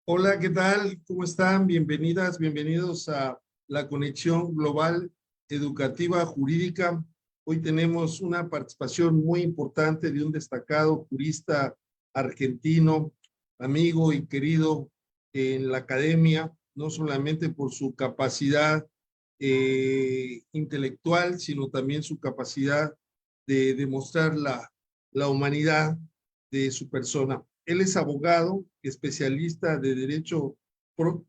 Hola, ¿qué tal? ¿Cómo están? Bienvenidas, bienvenidos a la Conexión Global Educativa Jurídica. Hoy tenemos una participación muy importante de un destacado jurista argentino, amigo y querido en la academia, no solamente por su capacidad intelectual, sino también su capacidad de demostrar la humanidad de su persona. Él es abogado, especialista de Derecho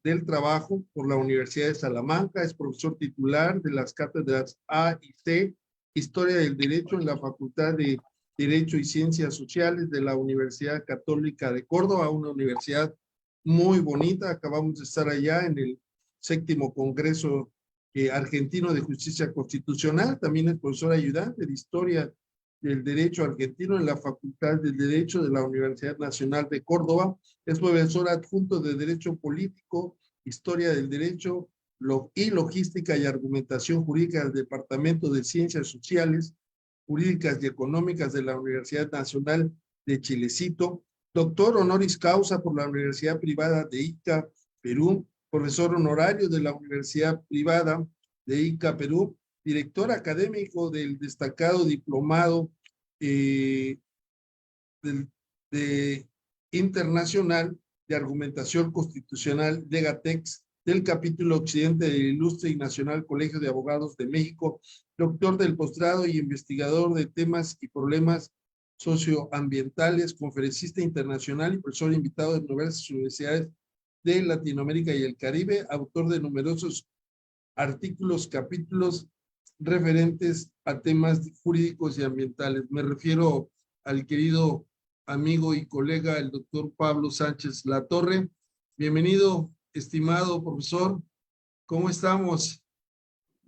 del Trabajo por la Universidad de Salamanca, es profesor titular de las cátedras A y C, Historia del Derecho en la Facultad de Derecho y Ciencias Sociales de la Universidad Católica de Córdoba, una universidad muy bonita. Acabamos de estar allá en el 7º Congreso Argentino de Justicia Constitucional. También es profesor ayudante de Historia del Derecho Argentino en la Facultad de Derecho de la Universidad Nacional de Córdoba. Es profesor adjunto de Derecho Político, Historia del Derecho y Logística y Argumentación Jurídica del Departamento de Ciencias Sociales, Jurídicas y Económicas de la Universidad Nacional de Chilecito. Doctor honoris causa por la Universidad Privada de Ica, Perú. Profesor honorario de la Universidad Privada de Ica, Perú. Director académico del destacado diplomado de internacional de argumentación constitucional de GATEX del capítulo occidente del Ilustre y Nacional Colegio de Abogados de México, doctor del posgrado y investigador de temas y problemas socioambientales, conferencista internacional y profesor invitado de diversas universidades de Latinoamérica y el Caribe, autor de numerosos artículos, capítulos referentes a temas jurídicos y ambientales. Me refiero al querido amigo y colega, el doctor Pablo Sánchez Latorre. Bienvenido, estimado profesor. ¿Cómo estamos?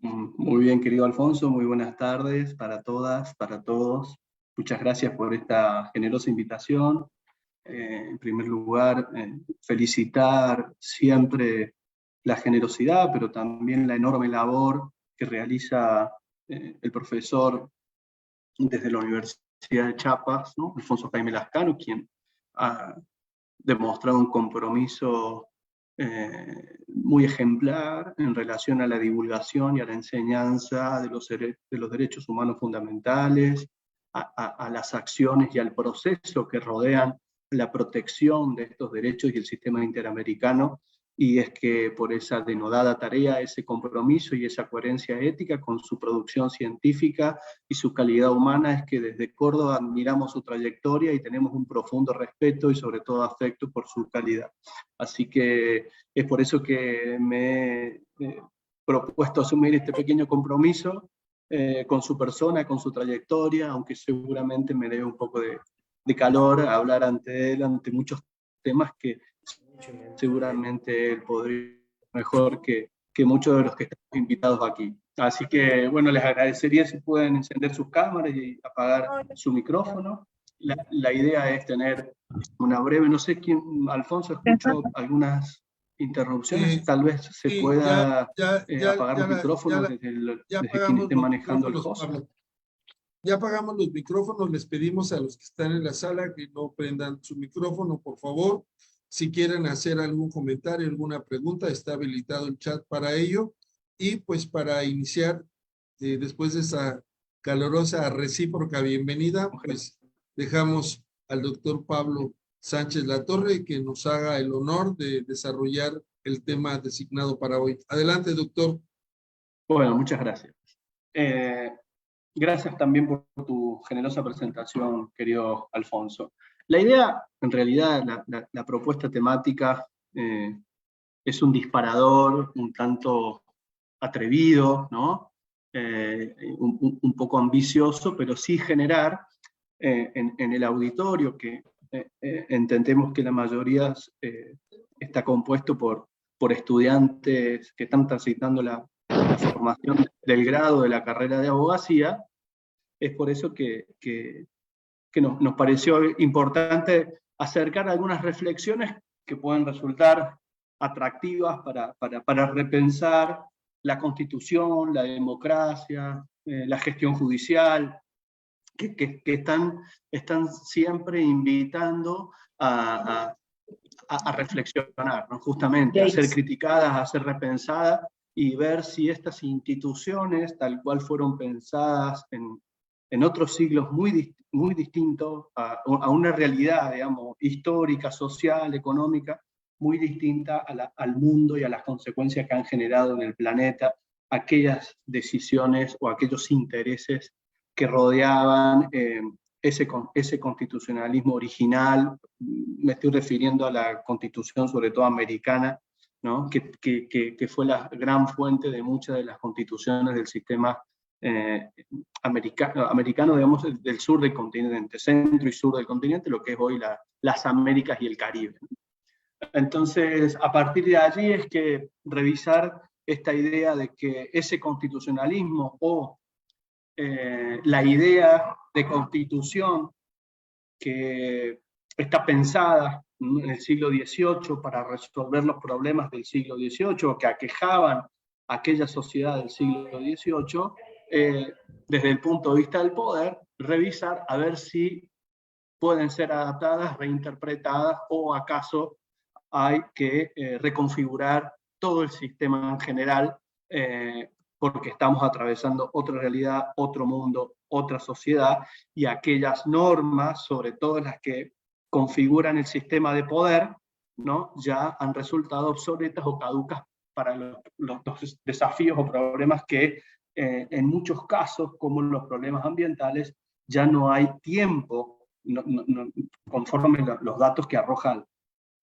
Muy bien, querido Alfonso, muy buenas tardes para todas, para todos. Muchas gracias por esta generosa invitación. En primer lugar, felicitar siempre la generosidad, pero también la enorme labor que realiza el profesor desde la Universidad de Chiapas, ¿no? Alfonso Jaime Lascano, quien ha demostrado un compromiso muy ejemplar en relación a la divulgación y a la enseñanza de los derechos humanos fundamentales, a las acciones y al proceso que rodean la protección de estos derechos y el sistema interamericano, y es que por esa denodada tarea, ese compromiso y esa coherencia ética con su producción científica y su calidad humana, es que desde Córdoba admiramos su trayectoria y tenemos un profundo respeto y sobre todo afecto por su calidad. Así que es por eso que me he propuesto asumir este pequeño compromiso con su persona, con su trayectoria, aunque seguramente me dé un poco de calor hablar ante él, ante muchos temas que seguramente él podría mejor que muchos de los que estamos invitados aquí. Así que, bueno, les agradecería si pueden encender sus cámaras y apagar su micrófono. La idea es tener una breve, no sé quién, Alfonso, escucho algunas interrupciones, tal vez se pueda apagar los micrófonos desde quien esté manejando el host. Ya apagamos los micrófonos, les pedimos a los que están en la sala que no prendan su micrófono, por favor. Si quieren hacer algún comentario, alguna pregunta, está habilitado el chat para ello. Y pues para iniciar, después de esa calorosa recíproca bienvenida, pues dejamos al doctor Pablo Sánchez Latorre que nos haga el honor de desarrollar el tema designado para hoy. Adelante, doctor. Bueno, muchas gracias. Gracias también por tu generosa presentación, querido Alfonso. La idea, en realidad, la propuesta temática es un disparador un tanto atrevido, ¿no? Un poco ambicioso, pero sí generar en el auditorio, que entendemos que la mayoría está compuesto por estudiantes que están transitando la formación del grado de la carrera de abogacía. Es por eso que nos pareció importante acercar algunas reflexiones que pueden resultar atractivas para repensar la Constitución, la democracia, la gestión judicial, que están siempre invitando a a reflexionar, ¿no? Justamente, a ser criticadas, a ser repensadas, y ver si estas instituciones, tal cual fueron pensadas en otros siglos muy distintos, a una realidad, digamos, histórica, social, económica, muy distinta al mundo y a las consecuencias que han generado en el planeta, aquellas decisiones o aquellos intereses que rodeaban ese constitucionalismo original. Me estoy refiriendo a la constitución, sobre todo americana, ¿no? que fue la gran fuente de muchas de las constituciones del sistema americano, digamos, del sur del continente, centro y sur del continente, lo que es hoy las Américas y el Caribe. Entonces, a partir de allí es que revisar esta idea de que ese constitucionalismo o la idea de constitución que está pensada en el siglo XVIII para resolver los problemas del siglo XVIII, que aquejaban a aquella sociedad del siglo XVIII, desde el punto de vista del poder, revisar a ver si pueden ser adaptadas, reinterpretadas, o acaso hay que reconfigurar todo el sistema en general, porque estamos atravesando otra realidad, otro mundo, otra sociedad, y aquellas normas, sobre todo las que configuran el sistema de poder, ¿no? Ya han resultado obsoletas o caducas para los desafíos o problemas que en muchos casos, como los problemas ambientales, ya no hay tiempo, conforme los datos que arrojan,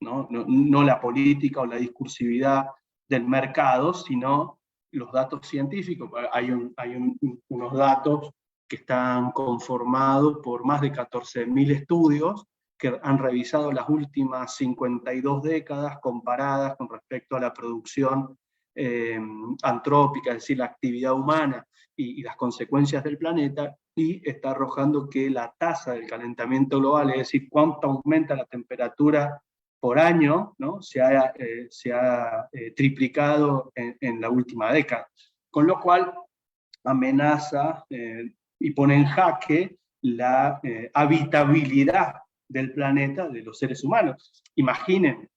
no la política o la discursividad del mercado, sino los datos científicos. Hay unos datos que están conformados por más de 14.000 estudios que han revisado las últimas 52 décadas comparadas con respecto a la producción antrópica, es decir, la actividad humana y las consecuencias del planeta, y está arrojando que la tasa del calentamiento global, es decir, cuánto aumenta la temperatura por año, ¿no? se ha triplicado en la última década, con lo cual amenaza y pone en jaque la habitabilidad del planeta de los seres humanos. Imaginen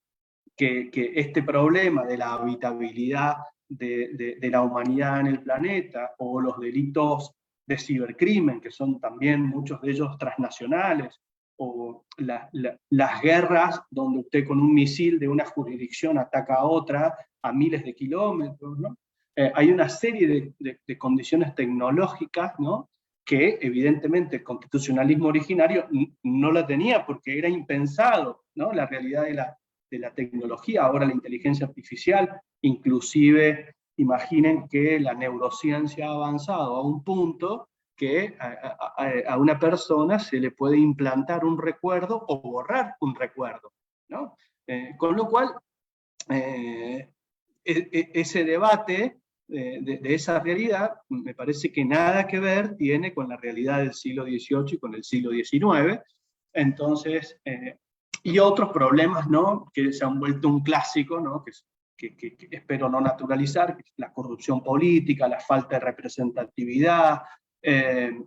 que este problema de la habitabilidad de la humanidad en el planeta, o los delitos de cibercrimen, que son también muchos de ellos transnacionales, o las guerras donde usted con un misil de una jurisdicción ataca a otra a miles de kilómetros, ¿no? Hay una serie de condiciones tecnológicas, ¿no? Que evidentemente el constitucionalismo originario no la tenía, porque era impensado, ¿no? La realidad de la tecnología, ahora la inteligencia artificial, inclusive imaginen que la neurociencia ha avanzado a un punto que a una persona se le puede implantar un recuerdo o borrar un recuerdo, ¿no? Con lo cual, ese debate de esa realidad me parece que nada que ver tiene con la realidad del siglo XVIII y con el siglo XIX. Entonces, y otros problemas, ¿no? Que se han vuelto un clásico, ¿no? Que espero no naturalizar, la corrupción política, la falta de representatividad,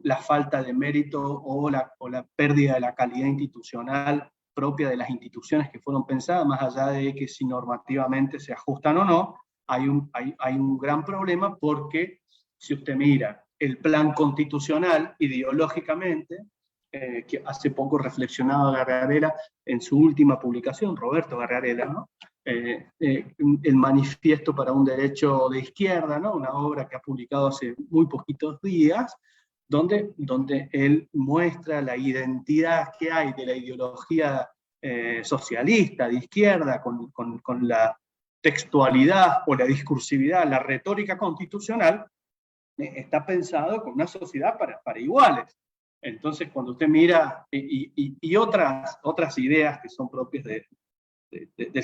la falta de mérito o la pérdida de la calidad institucional propia de las instituciones que fueron pensadas, más allá de que si normativamente se ajustan o no. Hay un gran problema, porque si usted mira el plan constitucional ideológicamente, que hace poco reflexionaba Gargarella en su última publicación, Roberto Gargarella, ¿no? El manifiesto para un derecho de izquierda, ¿no? Una obra que ha publicado hace muy poquitos días, donde él muestra la identidad que hay de la ideología socialista, de izquierda, con la textualidad o la discursividad, la retórica constitucional, está pensado con una sociedad para iguales. Entonces, cuando usted mira, y otras ideas que son propias del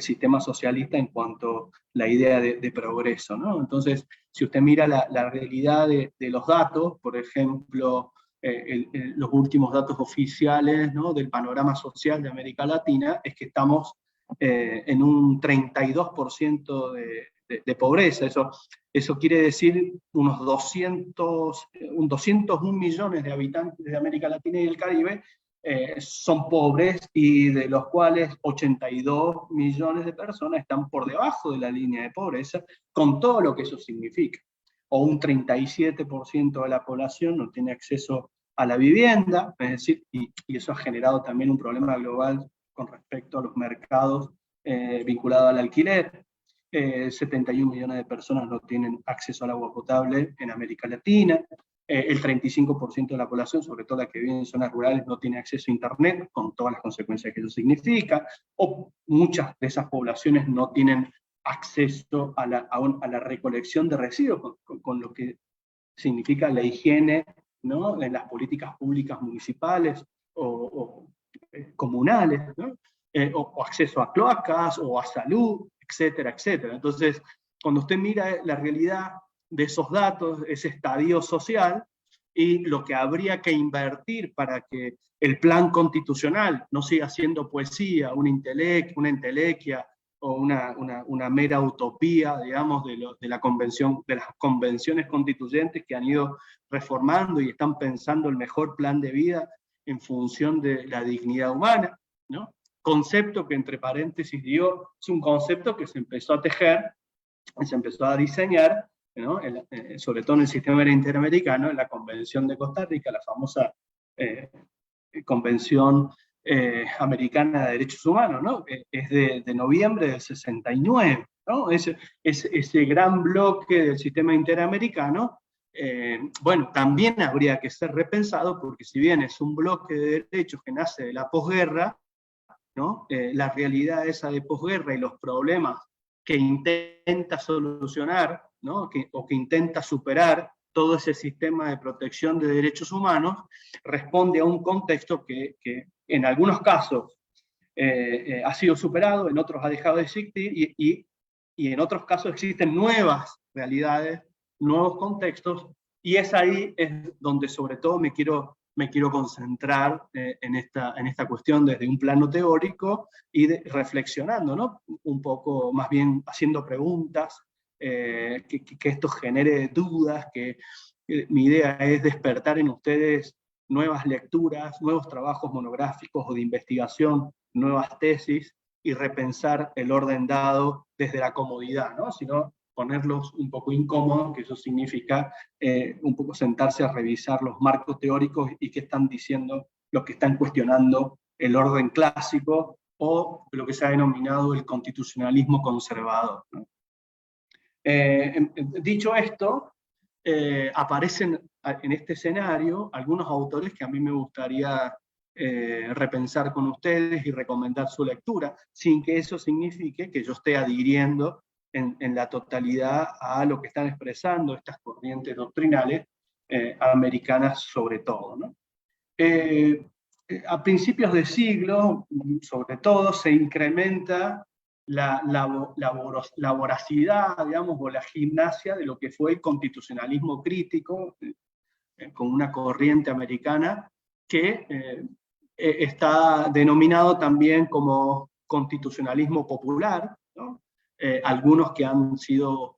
sistema socialista en cuanto a la idea de progreso, ¿no? Entonces, si usted mira la realidad de los datos, por ejemplo, los últimos datos oficiales, ¿no? Del panorama social de América Latina, es que estamos en un 32% de pobreza. Eso quiere decir unos 201 millones de habitantes de América Latina y el Caribe son pobres y de los cuales 82 millones de personas están por debajo de la línea de pobreza, con todo lo que eso significa. O un 37% de la población no tiene acceso a la vivienda, es decir, y eso ha generado también un problema global con respecto a los mercados vinculados al alquiler. 71 millones de personas no tienen acceso al agua potable en América Latina. El 35% de la población, sobre todo la que vive en zonas rurales, no tiene acceso a Internet, con todas las consecuencias que eso significa, o muchas de esas poblaciones no tienen acceso a la recolección de residuos, con lo que significa la higiene, ¿no?, en las políticas públicas municipales o comunales, ¿no? O acceso a cloacas, o a salud, etcétera, etcétera. Entonces, cuando usted mira la realidad de esos datos, ese estadio social, y lo que habría que invertir para que el plan constitucional no siga siendo poesía, una entelequia o una mera utopía, digamos, de las convenciones constituyentes que han ido reformando y están pensando el mejor plan de vida en función de la dignidad humana, ¿no? Concepto que, entre paréntesis digo, es un concepto que se empezó a tejer, se empezó a diseñar, ¿no?, sobre todo en el sistema interamericano, en la Convención de Costa Rica, la famosa Convención Americana de Derechos Humanos, ¿no? Es de noviembre del 69, ¿no? Ese gran bloque del sistema interamericano, bueno, también habría que ser repensado, porque si bien es un bloque de derechos que nace de la posguerra, ¿no? La realidad esa de posguerra y los problemas que intenta solucionar, ¿no?, o que intenta superar todo ese sistema de protección de derechos humanos, responde a un contexto que en algunos casos ha sido superado, en otros ha dejado de existir, y en otros casos existen nuevas realidades, nuevos contextos, y es ahí donde sobre todo me quiero concentrar en esta cuestión desde un plano teórico y reflexionando, ¿no?, un poco más bien haciendo preguntas, que esto genere dudas, que mi idea es despertar en ustedes nuevas lecturas, nuevos trabajos monográficos o de investigación, nuevas tesis, y repensar el orden dado desde la comodidad, ¿no?, sino ponerlos un poco incómodos, que eso significa un poco sentarse a revisar los marcos teóricos y qué están diciendo los que están cuestionando el orden clásico, o lo que se ha denominado el constitucionalismo conservador, ¿no? Dicho esto, aparecen en este escenario algunos autores que a mí me gustaría repensar con ustedes y recomendar su lectura, sin que eso signifique que yo esté adhiriendo en la totalidad a lo que están expresando estas corrientes doctrinales americanas sobre todo, ¿no? A principios de siglo, sobre todo, se incrementa la voracidad, digamos, o la gimnasia de lo que fue el constitucionalismo crítico, con una corriente americana que está denominado también como constitucionalismo popular, ¿no? Algunos que han sido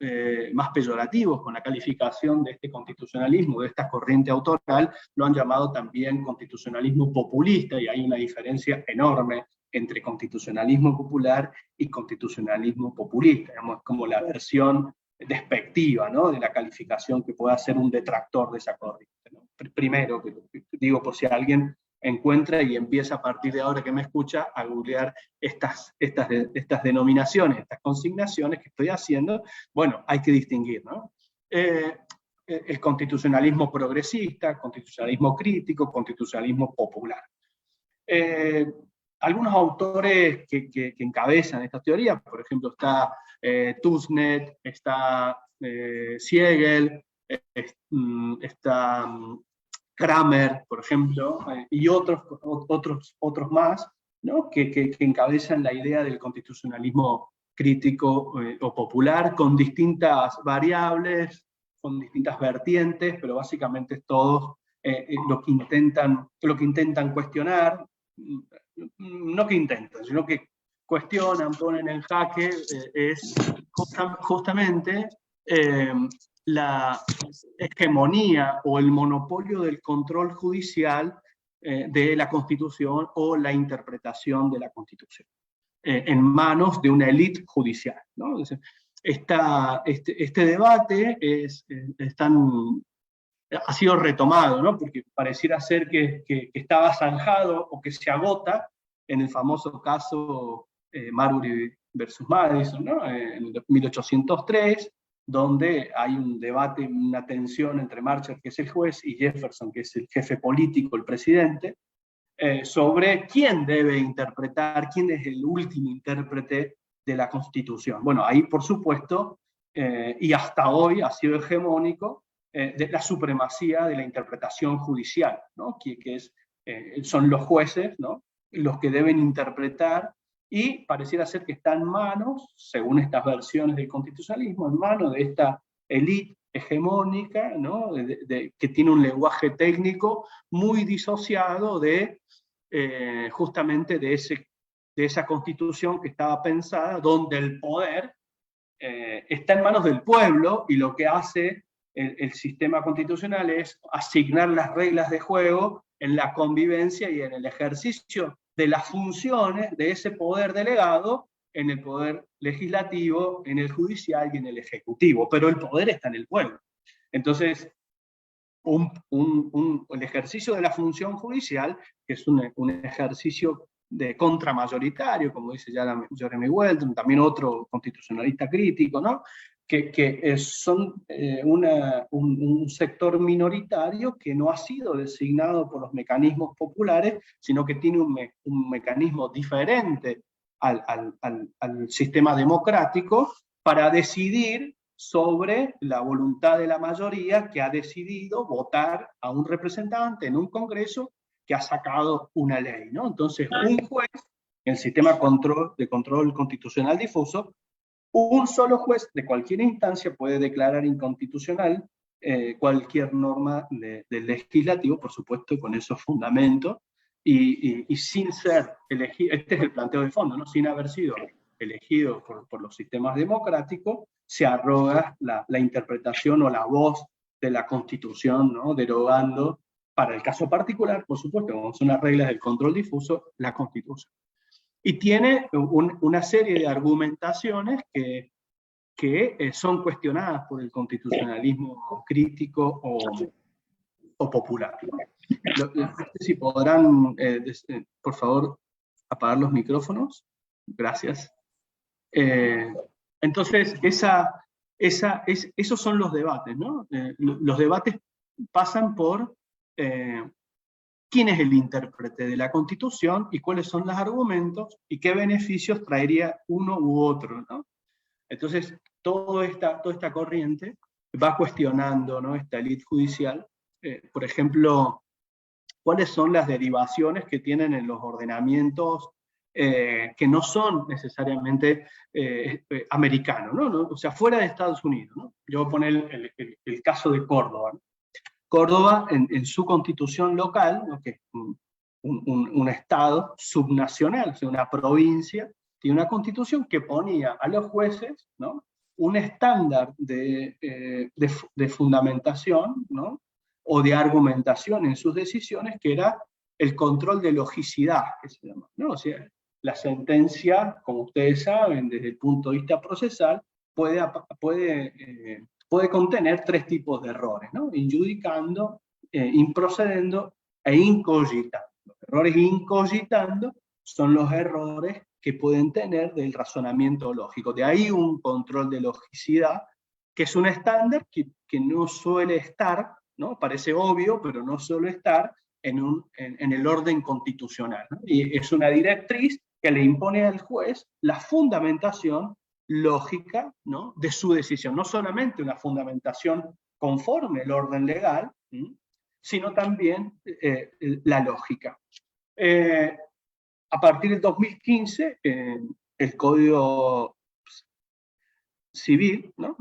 más peyorativos con la calificación de este constitucionalismo, de esta corriente autoral, lo han llamado también constitucionalismo populista, y hay una diferencia enorme entre constitucionalismo popular y constitucionalismo populista, digamos, como la versión despectiva, ¿no?, de la calificación que pueda hacer un detractor de esa corriente, ¿no? Primero, digo, por si alguien encuentra y empieza a partir de ahora que me escucha a googlear estas denominaciones, estas consignaciones que estoy haciendo, bueno, hay que distinguir, ¿no? El constitucionalismo progresista, constitucionalismo crítico, constitucionalismo popular. Algunos autores que encabezan estas teorías, por ejemplo, está Tushnet, está Siegel, está Kramer, por ejemplo, y otros más, ¿no?, que encabezan la idea del constitucionalismo crítico o popular, con distintas variables, con distintas vertientes, pero básicamente todos lo que intentan cuestionar, no que intentan, sino que cuestionan, ponen en jaque, es justamente la hegemonía o el monopolio del control judicial de la Constitución o la interpretación de la Constitución, en manos de una élite judicial, ¿no? Este debate ha sido retomado, ¿no? Porque pareciera ser que estaba zanjado o que se agota en el famoso caso Marbury versus Madison, ¿no? En 1803, donde hay un debate, una tensión entre Marshall, que es el juez, y Jefferson, que es el jefe político, el presidente, sobre quién debe interpretar, quién es el último intérprete de la Constitución. Bueno, ahí, por supuesto, y hasta hoy ha sido hegemónico, de la supremacía de la interpretación judicial, ¿no? Son los jueces, ¿no? Los que deben interpretar, y pareciera ser que está en manos, según estas versiones del constitucionalismo, en manos de esta élite hegemónica, ¿no? Que tiene un lenguaje técnico muy disociado justamente de esa constitución que estaba pensada, donde el poder está en manos del pueblo, y lo que hace el sistema constitucional es asignar las reglas de juego en la convivencia y en el ejercicio de las funciones de ese poder delegado en el poder legislativo, en el judicial y en el ejecutivo, pero el poder está en el pueblo. Entonces, el ejercicio de la función judicial, que es un ejercicio de contramayoritario, como dice ya Jeremy Welton, también otro constitucionalista crítico, ¿no? que son un sector minoritario que no ha sido designado por los mecanismos populares, sino que tiene un mecanismo diferente al sistema democrático para decidir sobre la voluntad de la mayoría, que ha decidido votar a un representante en un congreso que ha sacado una ley, ¿no? Entonces, un juez, en el sistema de control constitucional difuso, un solo juez de cualquier instancia puede declarar inconstitucional cualquier norma del legislativo, por supuesto, con esos fundamentos, y sin ser elegido. Este es el planteo de fondo, ¿no? Sin haber sido elegido por los sistemas democráticos, se arroga la interpretación o la voz de la Constitución, ¿no? Derogando, para el caso particular, por supuesto, como son las reglas del control difuso, la Constitución. Y tiene una serie de argumentaciones que son cuestionadas por el constitucionalismo crítico o popular. No sé si podrán, por favor, apagar los micrófonos. Gracias. Entonces, esos son los debates, ¿no? Los debates pasan por quién es el intérprete de la Constitución y cuáles son los argumentos y qué beneficios traería uno u otro, ¿no? Entonces, toda esta corriente va cuestionando, ¿no? Esta élite judicial, por ejemplo, cuáles son las derivaciones que tienen en los ordenamientos que no son necesariamente americanos, ¿no? O sea, fuera de Estados Unidos, ¿no? Yo voy a poner el caso de Córdoba, ¿no? Córdoba, en su constitución local, ¿no? Que es un estado subnacional, o sea, una provincia, tiene una constitución que ponía a los jueces, ¿no? Un estándar de fundamentación, ¿no? O de argumentación en sus decisiones, que era el control de logicidad, que se llama, ¿no? O sea, la sentencia, como ustedes saben, desde el punto de vista procesal, puede contener tres tipos de errores, ¿no? Injudicando, improcedendo e incogitando. Los errores incogitando son los errores que pueden tener del razonamiento lógico. De ahí un control de logicidad, que es un estándar que no suele estar, ¿no? Parece obvio, pero no suele estar en el orden constitucional, ¿no? Y es una directriz que le impone al juez la fundamentación lógica, ¿no? De su decisión. No solamente una fundamentación conforme al orden legal, sino también la lógica. A partir del 2015, el Código Civil, ¿no?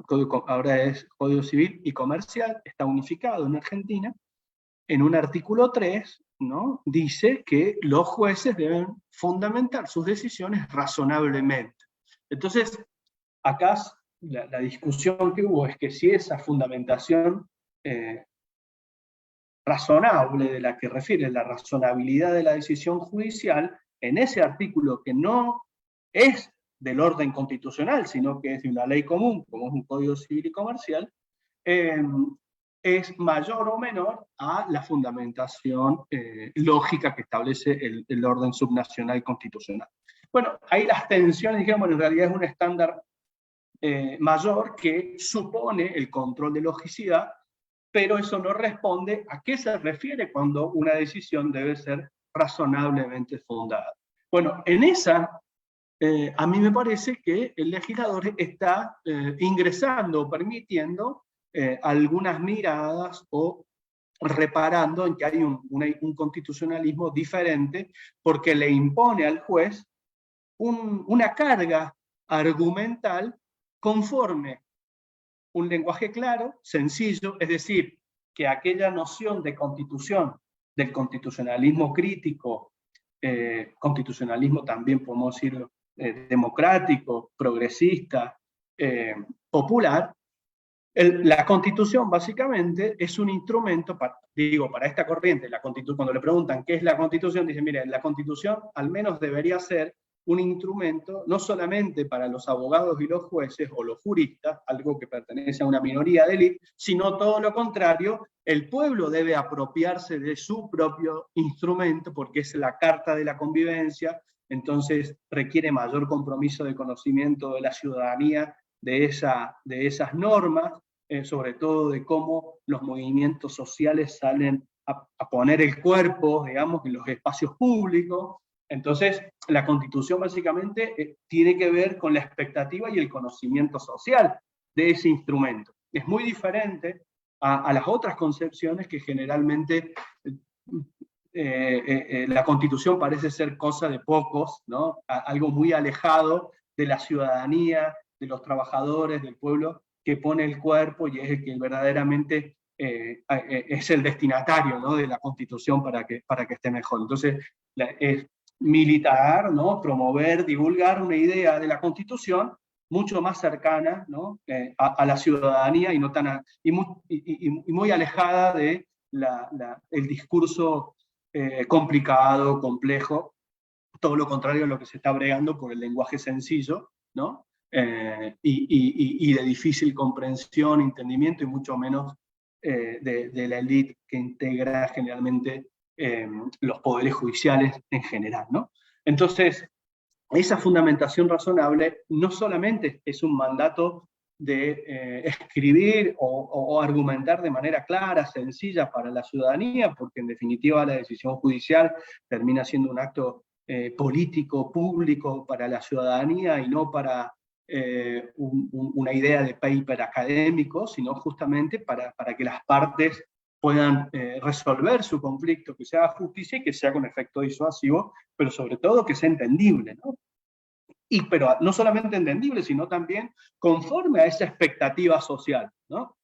Ahora es Código Civil y Comercial, está unificado en Argentina. En un artículo 3, ¿no? Dice que los jueces deben fundamentar sus decisiones razonablemente. Entonces, acá la discusión que hubo es que si esa fundamentación razonable de la que refiere la razonabilidad de la decisión judicial, en ese artículo que no es del orden constitucional, sino que es de una ley común, como es un Código Civil y Comercial, es mayor o menor a la fundamentación lógica que establece el orden subnacional constitucional. Bueno, ahí las tensiones, digamos, en realidad es un estándar mayor que supone el control de logicidad, pero eso no responde a qué se refiere cuando una decisión debe ser razonablemente fundada. Bueno, en esa, a mí me parece que el legislador está ingresando, permitiendo algunas miradas o reparando en que hay un constitucionalismo diferente porque le impone al juez una carga argumental conforme un lenguaje claro, sencillo, es decir, que aquella noción de constitución, del constitucionalismo crítico, constitucionalismo también podemos decirlo, democrático, progresista, popular, la Constitución básicamente es un instrumento, para esta corriente, cuando le preguntan qué es la Constitución, dicen, mire, la Constitución al menos debería ser un instrumento no solamente para los abogados y los jueces o los juristas, algo que pertenece a una minoría de élite, sino todo lo contrario, el pueblo debe apropiarse de su propio instrumento porque es la Carta de la Convivencia, entonces requiere mayor compromiso de conocimiento de la ciudadanía de esas normas, sobre todo de cómo los movimientos sociales salen a poner el cuerpo, digamos, en los espacios públicos. Entonces, la Constitución básicamente tiene que ver con la expectativa y el conocimiento social de ese instrumento. Es muy diferente a las otras concepciones que generalmente la Constitución parece ser cosa de pocos, ¿no? Algo muy alejado de la ciudadanía, de los trabajadores, del pueblo, que pone el cuerpo y es el que verdaderamente es el destinatario, ¿no?, de la Constitución para que esté mejor. Entonces, es militar, ¿no?, promover, divulgar una idea de la Constitución mucho más cercana, ¿no?, a la ciudadanía y, no tan y muy alejada de el discurso complicado, complejo, todo lo contrario a lo que se está bregando por el lenguaje sencillo, ¿no? Y de difícil comprensión, entendimiento, y mucho menos de la élite que integra generalmente los poderes judiciales en general, ¿no? Entonces, esa fundamentación razonable no solamente es un mandato de escribir o argumentar de manera clara, sencilla para la ciudadanía, porque en definitiva la decisión judicial termina siendo un acto político, público para la ciudadanía y no para una idea de paper académico, sino justamente para que las partes puedan resolver su conflicto, que sea justicia y que sea con efecto disuasivo, pero sobre todo que sea entendible, ¿no? Pero no solamente entendible, sino también conforme a esa expectativa social, ¿no?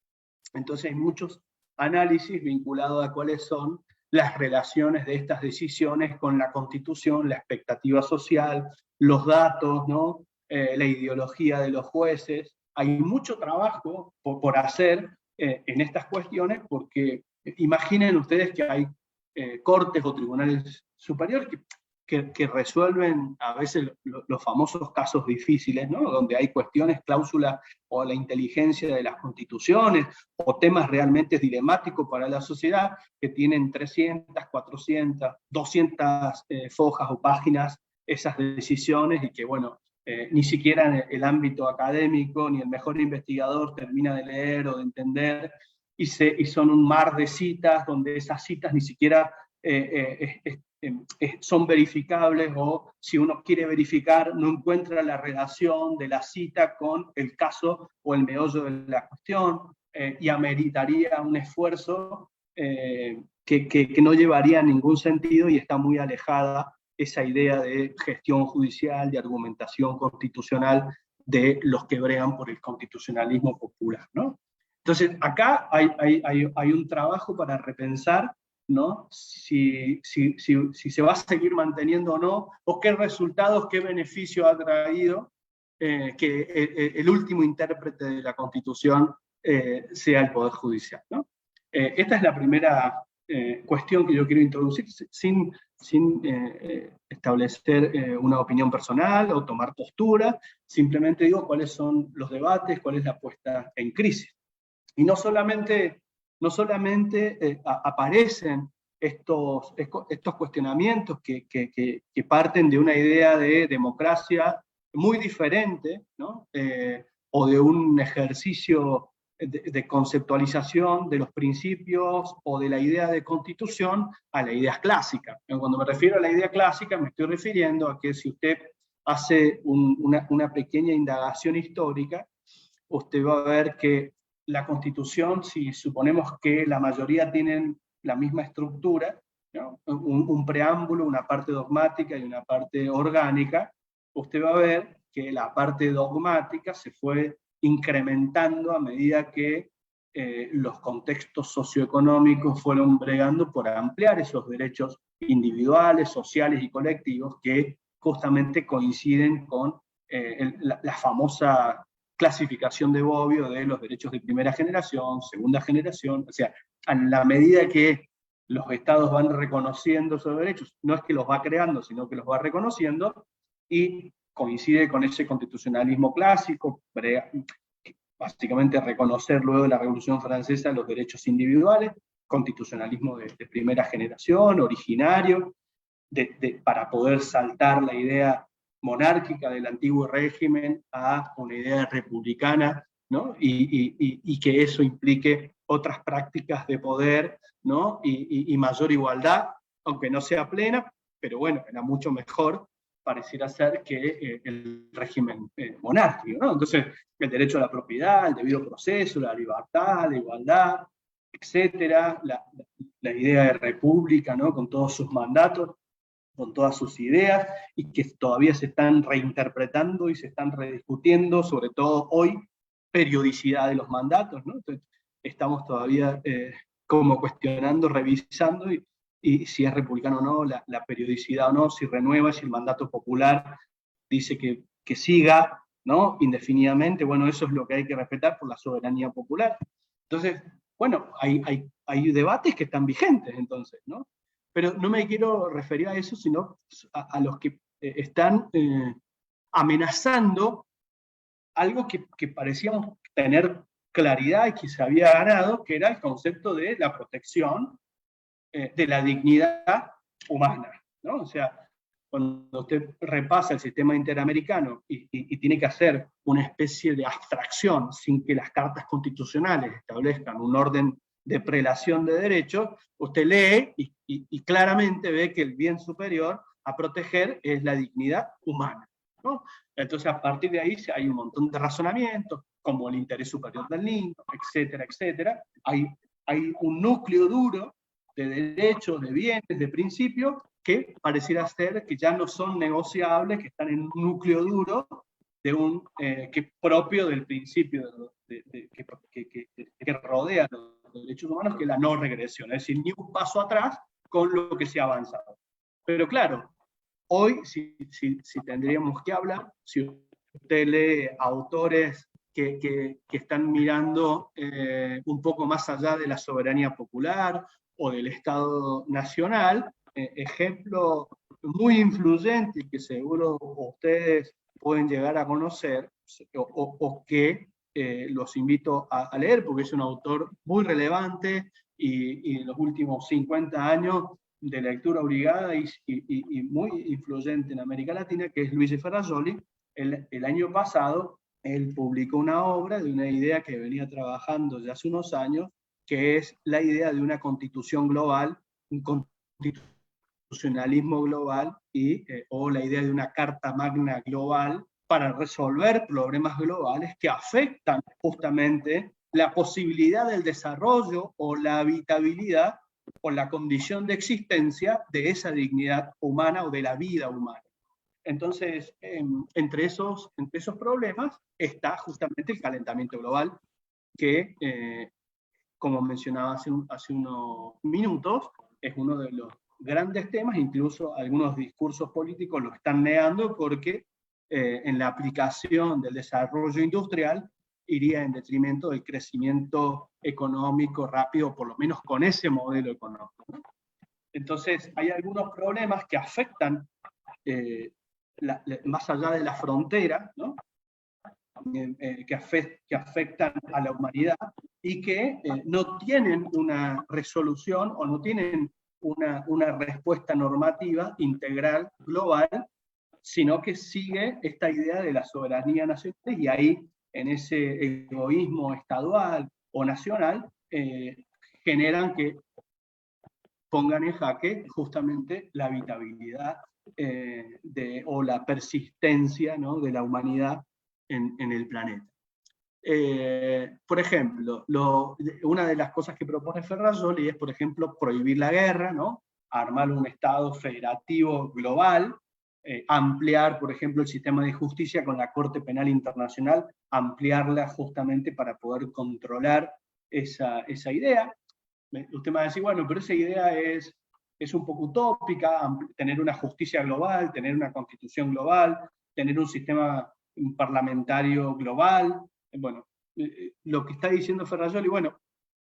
Entonces hay muchos análisis vinculados a cuáles son las relaciones de estas decisiones con la Constitución, la expectativa social, los datos, ¿no? La ideología de los jueces. Hay mucho trabajo por hacer en estas cuestiones, porque imaginen ustedes que hay cortes o tribunales superiores que resuelven a veces los famosos casos difíciles, ¿no?, donde hay cuestiones, cláusulas o la inteligencia de las constituciones, o temas realmente dilemáticos para la sociedad, que tienen 300, 400, 200 fojas o páginas esas decisiones, y que, bueno, ni siquiera en el ámbito académico, ni el mejor investigador termina de leer o de entender, y son un mar de citas, donde esas citas ni siquiera son verificables, o si uno quiere verificar, no encuentra la relación de la cita con el caso o el meollo de la cuestión, y ameritaría un esfuerzo que no llevaría a ningún sentido, y está muy alejada esa idea de gestión judicial, de argumentación constitucional de los que bregan por el constitucionalismo popular, ¿no? Entonces, acá hay un trabajo para repensar, ¿no?, si se va a seguir manteniendo o no, o qué resultados, qué beneficio ha traído que el último intérprete de la Constitución sea el Poder Judicial, ¿no? Esta es la primera cuestión que yo quiero introducir sin establecer una opinión personal o tomar postura, simplemente digo cuáles son los debates, cuál es la puesta en crisis. Y no solamente aparecen estos cuestionamientos que parten de una idea de democracia muy diferente, ¿no? O de un ejercicio de conceptualización de los principios o de la idea de constitución a la idea clásica. Cuando me refiero a la idea clásica, me estoy refiriendo a que si usted hace una pequeña indagación histórica, usted va a ver que la Constitución, si suponemos que la mayoría tienen la misma estructura, ¿no? un preámbulo, una parte dogmática y una parte orgánica, usted va a ver que la parte dogmática se fue incrementando a medida que los contextos socioeconómicos fueron bregando por ampliar esos derechos individuales, sociales y colectivos que justamente coinciden con la famosa clasificación de Bobbio de los derechos de primera generación, segunda generación, o sea, a la medida que los estados van reconociendo esos derechos, no es que los va creando, sino que los va reconociendo, y coincide con ese constitucionalismo clásico, básicamente reconocer luego de la Revolución Francesa los derechos individuales, constitucionalismo de primera generación, originario, para poder saltar la idea monárquica del antiguo régimen a una idea republicana, ¿no? Y que eso implique otras prácticas de poder, ¿no? Y mayor igualdad, aunque no sea plena, pero bueno, era mucho mejor, pareciera ser, que el régimen monárquico, ¿no? Entonces, el derecho a la propiedad, el debido proceso, la libertad, la igualdad, etcétera, la idea de república, ¿no? Con todos sus mandatos, con todas sus ideas, y que todavía se están reinterpretando y se están rediscutiendo, sobre todo hoy, periodicidad de los mandatos, ¿no? Entonces, estamos todavía como cuestionando, revisando, y si es republicano o no, la periodicidad o no, si renueva, si el mandato popular dice que siga, ¿no? Indefinidamente. Bueno, eso es lo que hay que respetar por la soberanía popular. Entonces, bueno, hay debates que están vigentes, entonces, ¿no? Pero no me quiero referir a eso, sino a los que están amenazando algo que parecíamos tener claridad y que se había ganado, que era el concepto de la protección de la dignidad humana, ¿no? O sea, cuando usted repasa el sistema interamericano y tiene que hacer una especie de abstracción sin que las cartas constitucionales establezcan un orden de prelación de derechos, usted lee y claramente ve que el bien superior a proteger es la dignidad humana, ¿no? Entonces, a partir de ahí hay un montón de razonamientos, como el interés superior del niño, etcétera, etcétera. Hay un núcleo duro de derechos, de bienes, de principios, que pareciera ser que ya no son negociables, que están en un núcleo duro que es propio del principio que rodea los derechos humanos, que es la no regresión, es decir, ni un paso atrás con lo que se ha avanzado. Pero claro, hoy si tendríamos que hablar, si usted lee autores que están mirando un poco más allá de la soberanía popular o del Estado nacional, ejemplo muy influyente que seguro ustedes pueden llegar a conocer, o que los invito a leer, porque es un autor muy relevante y en los últimos 50 años de lectura obligada y muy influyente en América Latina, que es Luigi Ferrajoli. El año pasado él publicó una obra de una idea que venía trabajando ya hace unos años, que es la idea de una constitución global, un constitucionalismo global, o la idea de una carta magna global para resolver problemas globales que afectan justamente la posibilidad del desarrollo o la habitabilidad o la condición de existencia de esa dignidad humana o de la vida humana. Entonces, entre esos problemas está justamente el calentamiento global, que, como mencionaba hace unos minutos, es uno de los grandes temas. Incluso algunos discursos políticos lo están negando porque en la aplicación del desarrollo industrial iría en detrimento del crecimiento económico rápido, por lo menos con ese modelo económico, ¿no? Entonces, hay algunos problemas que afectan más allá de la frontera, ¿no? Que afectan a la humanidad y que no tienen una resolución o no tienen una respuesta normativa integral, global, sino que sigue esta idea de la soberanía nacional, y ahí, en ese egoísmo estadual o nacional, generan que pongan en jaque justamente la habitabilidad o la persistencia, ¿no?, de la humanidad en el planeta. Por ejemplo, una de las cosas que propone Ferrajoli es, por ejemplo, prohibir la guerra, ¿no?, armar un Estado federativo global, ampliar, por ejemplo, el sistema de justicia con la Corte Penal Internacional, ampliarla justamente para poder controlar esa idea. Usted me va a decir, bueno, pero esa idea es un poco utópica, tener una justicia global, tener una constitución global, tener un sistema parlamentario global. Bueno, lo que está diciendo Ferrajoli, bueno,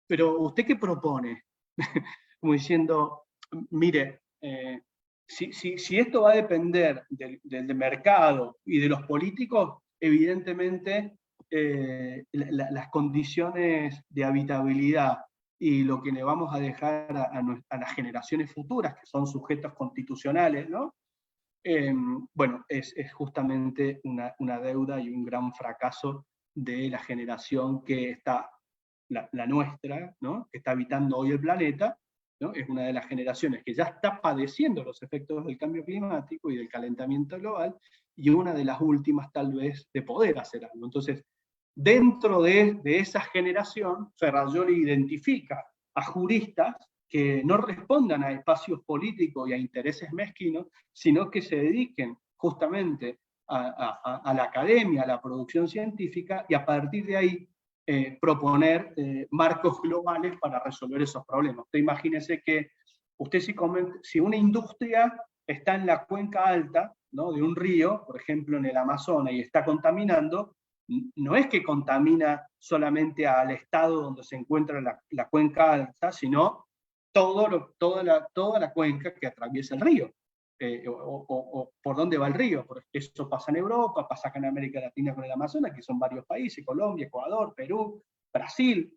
pero ¿usted qué propone? Como diciendo, mire, si esto va a depender del mercado y de los políticos, evidentemente las condiciones de habitabilidad y lo que le vamos a dejar a las generaciones futuras, que son sujetos constitucionales, ¿no? Bueno, es justamente una deuda y un gran fracaso de la generación que está, la nuestra, ¿no?, que está habitando hoy el planeta, ¿no? Es una de las generaciones que ya está padeciendo los efectos del cambio climático y del calentamiento global, y una de las últimas tal vez de poder hacer algo. Entonces, dentro de esa generación, Ferrajoli identifica a juristas que no respondan a espacios políticos y a intereses mezquinos, sino que se dediquen justamente a la academia, a la producción científica, y a partir de ahí proponer marcos globales para resolver esos problemas. Usted imagínese que si una industria está en la cuenca alta, ¿no?, de un río, por ejemplo en el Amazonas, y está contaminando, no es que contamina solamente al estado donde se encuentra la cuenca alta, sino toda la cuenca que atraviesa el río, o por dónde va el río. Porque eso pasa en Europa, pasa acá en América Latina con el Amazonas, que son varios países: Colombia, Ecuador, Perú, Brasil,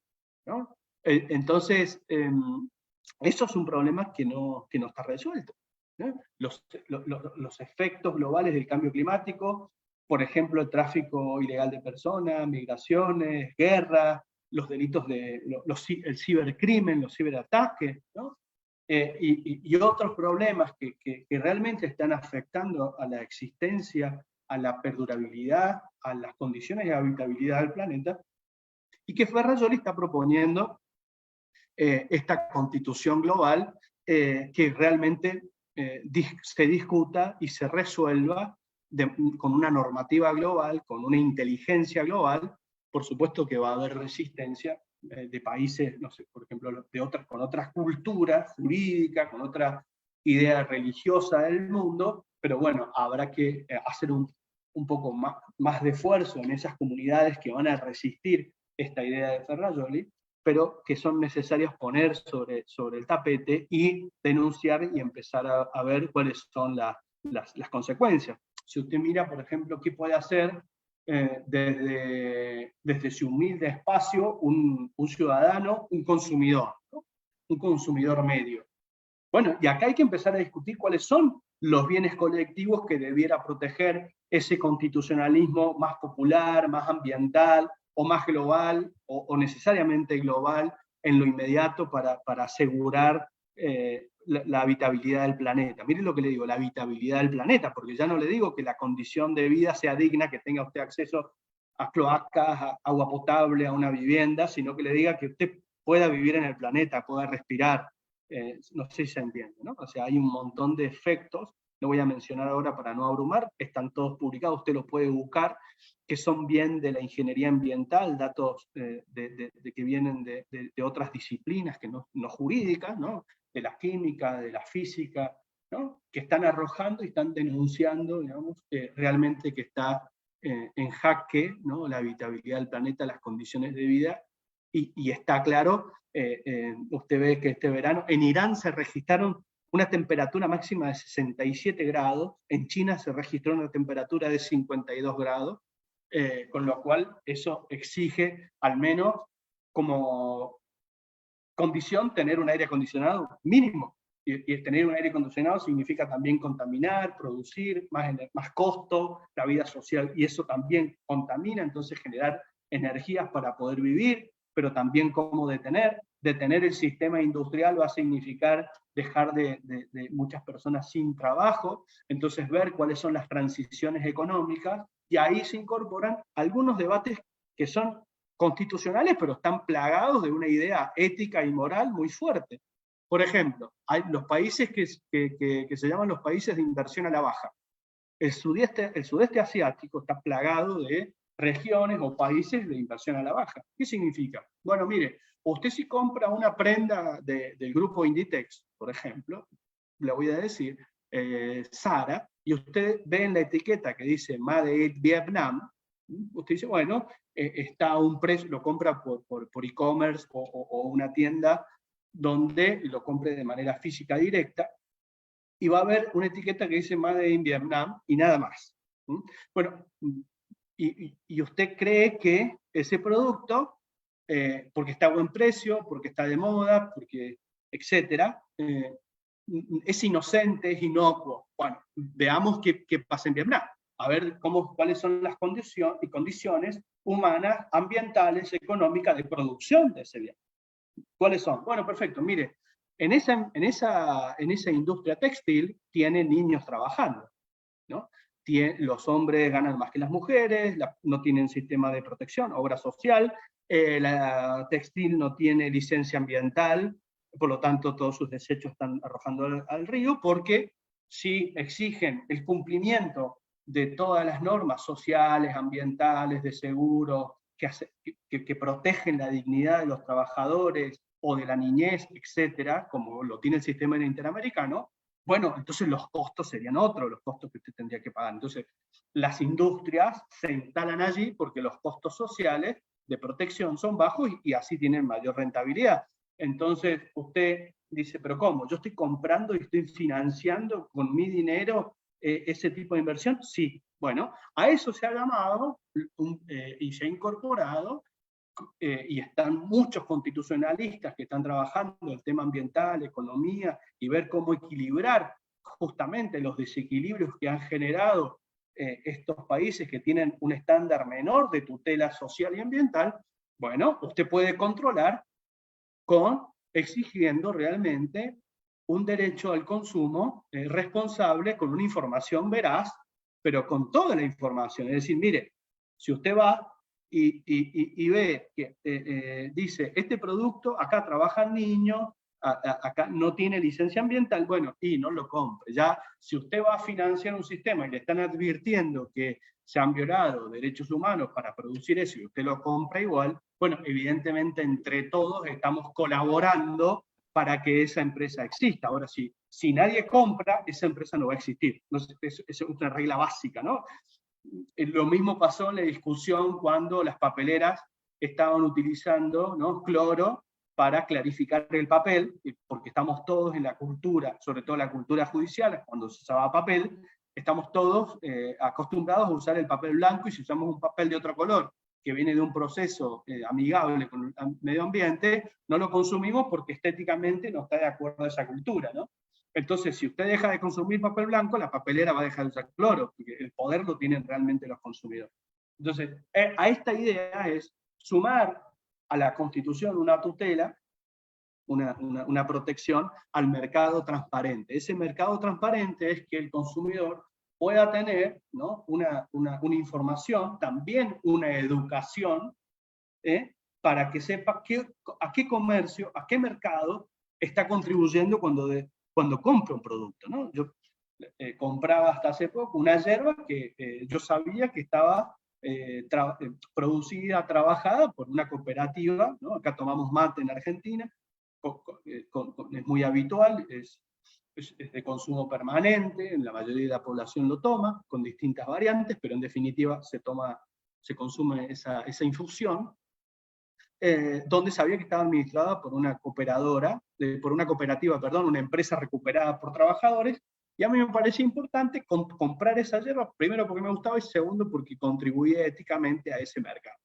¿no? Entonces, eso es un problema que no está resuelto, ¿no? Los efectos globales del cambio climático, por ejemplo, el tráfico ilegal de personas, migraciones, guerra, los delitos el cibercrimen, los ciberataques, ¿no? Y otros problemas que realmente están afectando a la existencia, a la perdurabilidad, a las condiciones de habitabilidad del planeta, y que Ferrajoli está proponiendo esta constitución global que realmente se discuta y se resuelva con una normativa global, con una inteligencia global. Por supuesto que va a haber resistencia de países, no sé, por ejemplo, con otras culturas jurídicas, con otra idea religiosa del mundo, pero bueno, habrá que hacer un poco más de esfuerzo en esas comunidades que van a resistir esta idea de Ferrajoli, pero que son necesarias poner sobre el tapete y denunciar y empezar a ver cuáles son las consecuencias. Si usted mira, por ejemplo, qué puede hacer desde su humilde espacio un ciudadano, un consumidor, ¿no?, un consumidor medio. Bueno, y acá hay que empezar a discutir cuáles son los bienes colectivos que debiera proteger ese constitucionalismo más popular, más ambiental, o más global, o necesariamente global en lo inmediato para asegurar la habitabilidad del planeta. Miren lo que le digo, la habitabilidad del planeta, porque ya no le digo que la condición de vida sea digna, que tenga usted acceso a cloacas, a agua potable, a una vivienda, sino que le diga que usted pueda vivir en el planeta, pueda respirar. No sé si se entiende, ¿no? O sea, hay un montón de efectos, no voy a mencionar ahora para no abrumar, están todos publicados, usted los puede buscar, que son bien de la ingeniería ambiental, datos que vienen de otras disciplinas que no jurídicas, ¿no?, de la química, de la física, ¿no?, que están arrojando y están denunciando, digamos, realmente que está en jaque, ¿no?, la habitabilidad del planeta, las condiciones de vida, y está claro, usted ve que este verano en Irán se registraron una temperatura máxima de 67 grados, en China se registró una temperatura de 52 grados, con lo cual eso exige al menos como condición tener un aire acondicionado mínimo. Y tener un aire acondicionado significa también contaminar, producir, más costo, la vida social, y eso también contamina, entonces generar energías para poder vivir, pero también cómo detener. Detener el sistema industrial va a significar dejar de muchas personas sin trabajo, entonces ver cuáles son las transiciones económicas, y ahí se incorporan algunos debates que son constitucionales, pero están plagados de una idea ética y moral muy fuerte. Por ejemplo, hay los países que se llaman los países de inversión a la baja. El sudeste asiático está plagado de regiones o países de inversión a la baja. ¿Qué significa? Bueno, mire, usted si compra una prenda del grupo Inditex, por ejemplo, le voy a decir, Zara, y usted ve en la etiqueta que dice Made in Vietnam, usted dice, bueno, está a un precio, lo compra por e-commerce o una tienda donde lo compre de manera física directa, y va a haber una etiqueta que dice Made in Vietnam y nada más. Bueno, y usted cree que ese producto, porque está a buen precio, porque está de moda, porque etcétera, es inocente, es inocuo. Bueno, veamos qué pasa en Vietnam. A ver cuáles son las condiciones humanas, ambientales, económicas de producción de ese bien. ¿Cuáles son? Bueno, perfecto. Mire, en esa industria textil tienen niños trabajando, ¿no? Los hombres ganan más que las mujeres, no tienen sistema de protección, obra social, la textil no tiene licencia ambiental, por lo tanto todos sus desechos están arrojando al río, porque si exigen el cumplimiento de todas las normas sociales, ambientales, de seguro, que protegen la dignidad de los trabajadores o de la niñez, etcétera, como lo tiene el sistema interamericano, bueno, entonces los costos serían otros, los costos que usted tendría que pagar. Entonces, las industrias se instalan allí porque los costos sociales de protección son bajos y así tienen mayor rentabilidad. Entonces, usted dice, pero ¿cómo? ¿Yo estoy comprando y estoy financiando con mi dinero ese tipo de inversión? Sí. Bueno, a eso se ha llamado y se ha incorporado y están muchos constitucionalistas que están trabajando el tema ambiental, economía, y ver cómo equilibrar justamente los desequilibrios que han generado estos países que tienen un estándar menor de tutela social y ambiental. Bueno, usted puede controlar exigiendo realmente un derecho al consumo responsable, con una información veraz, pero con toda la información. Es decir, mire, si usted va y ve que dice, este producto, acá trabajan niños, acá no tiene licencia ambiental, bueno, y no lo compre. Ya, si usted va a financiar un sistema y le están advirtiendo que se han violado derechos humanos para producir eso y usted lo compra igual, bueno, evidentemente entre todos estamos colaborando para que esa empresa exista. Ahora, si nadie compra, esa empresa no va a existir. Es una regla básica, ¿no? Lo mismo pasó en la discusión cuando las papeleras estaban utilizando, ¿no?, cloro para clarificar el papel, porque estamos todos en la cultura, sobre todo la cultura judicial, cuando se usaba papel, estamos todos acostumbrados a usar el papel blanco, y si usamos un papel de otro color, que viene de un proceso amigable con el medio ambiente, no lo consumimos porque estéticamente no está de acuerdo a esa cultura, ¿no? Entonces, si usted deja de consumir papel blanco, la papelera va a dejar de usar cloro, porque el poder lo tienen realmente los consumidores. Entonces, a esta idea es sumar a la Constitución una tutela, una protección al mercado transparente. Ese mercado transparente es que el consumidor pueda tener, ¿no?, una información, también una educación, para que sepa a qué comercio, a qué mercado está contribuyendo cuando compra un producto, ¿no? Yo compraba hasta hace poco una yerba que yo sabía que estaba producida, trabajada por una cooperativa, ¿no? Acá tomamos mate en Argentina, es muy habitual, es de consumo permanente, en la mayoría de la población lo toma, con distintas variantes, pero en definitiva se consume esa infusión. donde sabía que estaba administrada por una cooperativa, perdón, una empresa recuperada por trabajadores, y a mí me parecía importante comprar esa yerba, primero porque me gustaba y segundo porque contribuía éticamente a ese mercado.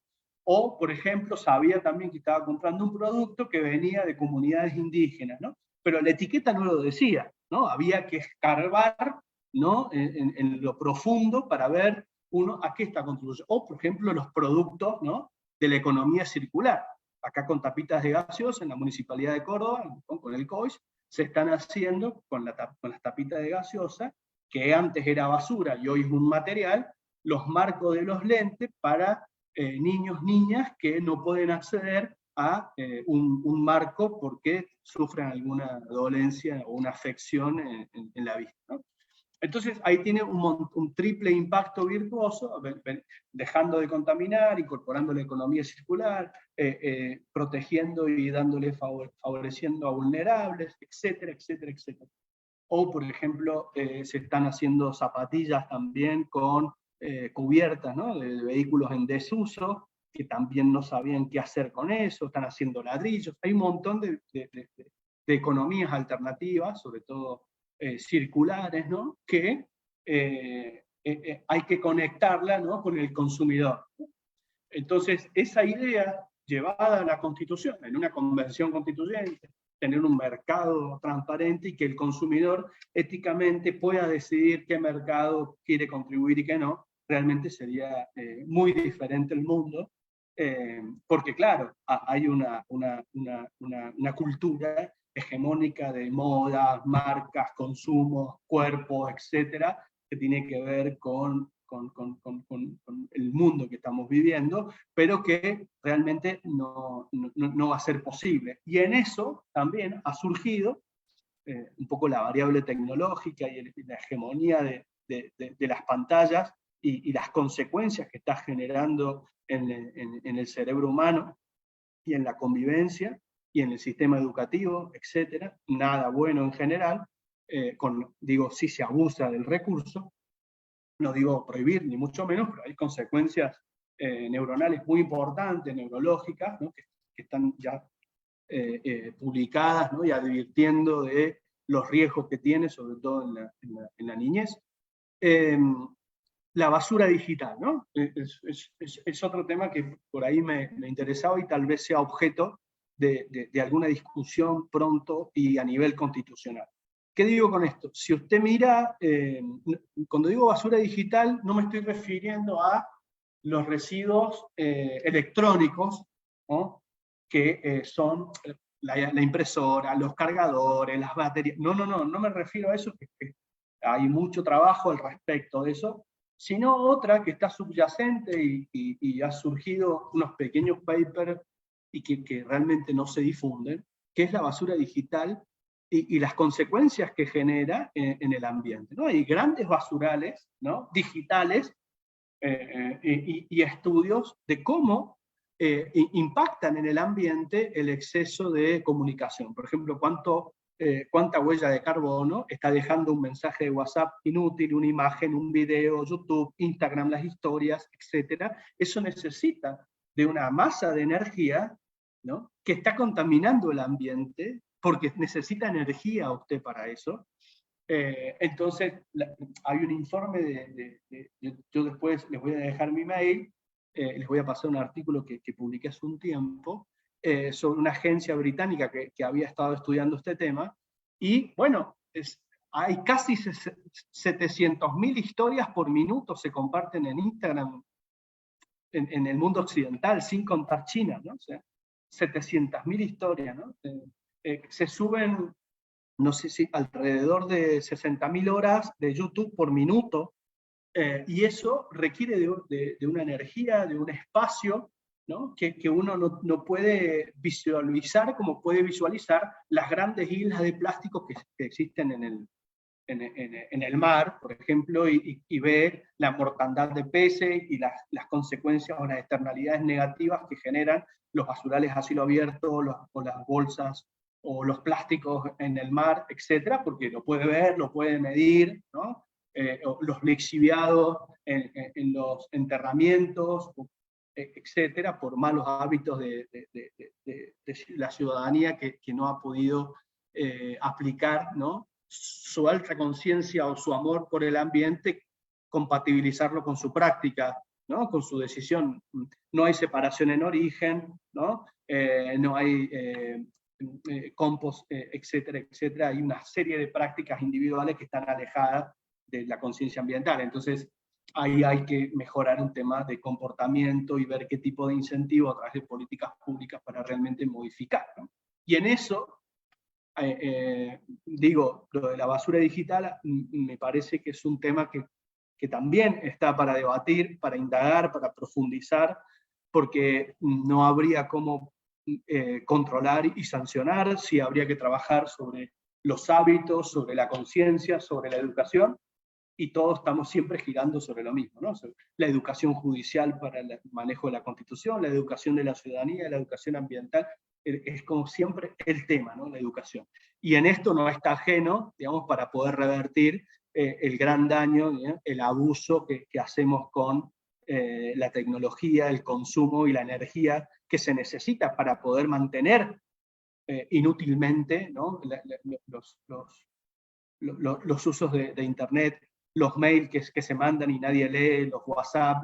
O, por ejemplo, sabía también que estaba comprando un producto que venía de comunidades indígenas, ¿no? Pero la etiqueta no lo decía, ¿no? Había que escarbar, ¿no? En lo profundo para ver uno a qué está contribuyendo. O, por ejemplo, los productos, ¿no? De la economía circular. Acá con tapitas de gaseosa en la Municipalidad de Córdoba, con el COIS, se están haciendo con las tapitas de gaseosa, que antes era basura y hoy es un material, los marcos de los lentes para niños, niñas que no pueden acceder a un marco porque sufren alguna dolencia o una afección en la vista, ¿no? Entonces ahí tiene un triple impacto virtuoso, dejando de contaminar, incorporando la economía circular, protegiendo y favoreciendo a vulnerables, etcétera, etcétera, etcétera. O, por ejemplo, se están haciendo zapatillas también con cubiertas, ¿no? de vehículos en desuso, que también no sabían qué hacer con eso, están haciendo ladrillos. Hay un montón de economías alternativas, sobre todo circulares, ¿no? Que hay que conectarla, ¿no? Con el consumidor. Entonces, esa idea llevada a la Constitución, en una convención constituyente, tener un mercado transparente y que el consumidor éticamente pueda decidir qué mercado quiere contribuir y qué no, realmente sería muy diferente el mundo, porque claro, hay una cultura hegemónica de modas, marcas, consumos, cuerpos, etcétera, que tiene que ver con el mundo que estamos viviendo, pero que realmente no va a ser posible. Y en eso también ha surgido un poco la variable tecnológica y la hegemonía de las pantallas y las consecuencias que está generando en el cerebro humano y en la convivencia y en el sistema educativo, etcétera. Nada bueno en general, digo, si se abusa del recurso, no digo prohibir ni mucho menos, pero hay consecuencias neuronales muy importantes, neurológicas, ¿no? que están ya publicadas, ¿no? Y advirtiendo de los riesgos que tiene, sobre todo en la niñez. La basura digital, ¿no? Es otro tema que por ahí me interesaba y tal vez sea objeto de alguna discusión pronto y a nivel constitucional. ¿Qué digo con esto? Si usted mira, cuando digo basura digital, no me estoy refiriendo a los residuos electrónicos, ¿no? Que son la impresora, los cargadores, las baterías. No me refiero a eso, que hay mucho trabajo al respecto de eso, sino otra que está subyacente y ha surgido unos pequeños papers y que realmente no se difunden, que es la basura digital y las consecuencias que genera en el ambiente, ¿no? Hay grandes basurales, ¿no? Digitales y estudios de cómo impactan en el ambiente el exceso de comunicación. Por ejemplo, cuánta huella de carbono está dejando un mensaje de WhatsApp inútil, una imagen, un video, YouTube, Instagram, las historias, etc. Eso necesita de una masa de energía, ¿no? Que está contaminando el ambiente, porque necesita energía usted para eso. Entonces, hay un informe yo después les voy a dejar mi mail, les voy a pasar un artículo que publiqué hace un tiempo, sobre una agencia británica que había estado estudiando este tema, y bueno, hay casi 700.000 historias por minuto se comparten en Instagram en el mundo occidental, sin contar China, ¿no? O sea, 700.000 historias, ¿no? Se suben, no sé si alrededor de 60.000 horas de YouTube por minuto, y eso requiere de una energía, de un espacio, ¿no? que uno no puede visualizar como puede visualizar las grandes islas de plástico que existen en el mar, por ejemplo, y ve la mortandad de peces y las consecuencias o las externalidades negativas que generan los basurales a cielo abierto, o las bolsas o los plásticos en el mar, etcétera, porque lo puede ver, lo puede medir, ¿no? Los lixiviados en los enterramientos, etcétera, por malos hábitos de la ciudadanía que no ha podido aplicar, ¿no?, su alta conciencia o su amor por el ambiente, compatibilizarlo con su práctica, ¿no?, con su decisión. No hay separación en origen, ¿no? No hay compost, etcétera, etcétera. Hay una serie de prácticas individuales que están alejadas de la conciencia ambiental. Entonces, ahí hay que mejorar un tema de comportamiento y ver qué tipo de incentivo a través de políticas públicas para realmente modificar, ¿no? Y en eso, digo, lo de la basura digital me parece que es un tema que también está para debatir, para indagar, para profundizar, porque no habría cómo controlar y sancionar, si habría que trabajar sobre los hábitos, sobre la conciencia, sobre la educación, y todos estamos siempre girando sobre lo mismo, ¿no? La educación judicial para el manejo de la Constitución, la educación de la ciudadanía, la educación ambiental, es como siempre el tema, ¿no?, la educación. Y en esto no está ajeno, digamos, para poder revertir el gran daño, el abuso que hacemos con la tecnología, el consumo y la energía que se necesita para poder mantener inútilmente, ¿no?, los usos de Internet, los mails que se mandan y nadie lee, los WhatsApp,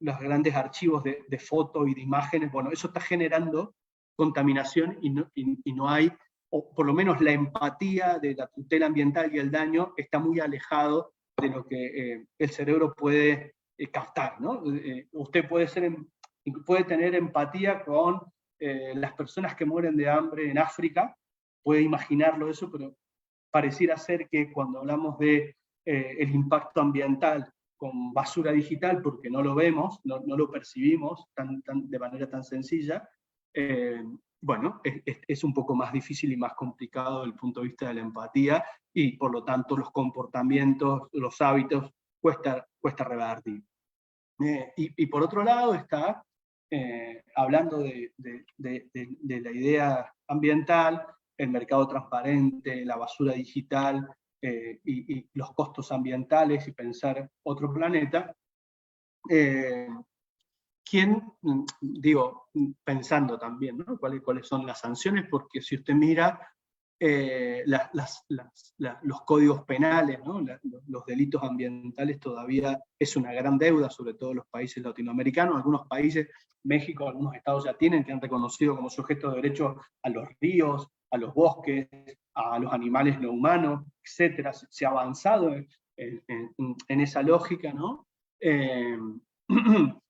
los grandes archivos de fotos y de imágenes. Bueno, eso está generando contaminación y no hay, o por lo menos la empatía de la tutela ambiental y el daño está muy alejado de lo que el cerebro puede captar, ¿no? Usted puede tener empatía con las personas que mueren de hambre en África, puede imaginarlo eso, pero pareciera ser que cuando hablamos de el impacto ambiental con basura digital, porque no lo vemos, no lo percibimos de manera tan sencilla, bueno, es un poco más difícil y más complicado desde el punto de vista de la empatía, y por lo tanto los comportamientos, los hábitos, cuesta revertir. Y por otro lado está, hablando de la idea ambiental, el mercado transparente, la basura digital, y los costos ambientales y pensar otro planeta, pensando también, ¿no?, cuáles son las sanciones, porque si usted mira los códigos penales, ¿no?, los delitos ambientales todavía es una gran deuda, sobre todo en los países latinoamericanos. Algunos países, México, algunos estados ya tienen, que han reconocido como sujetos de derecho a los ríos, a los bosques, a los animales no humanos, etcétera. Se ha avanzado en esa lógica, ¿no?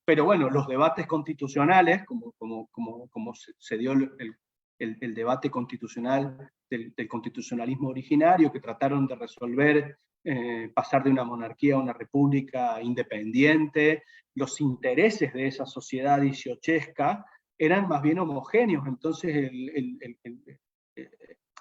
Pero bueno, los debates constitucionales, como se dio el debate constitucional del constitucionalismo originario, que trataron de resolver, pasar de una monarquía a una república independiente, los intereses de esa sociedad dieciochesca eran más bien homogéneos. Entonces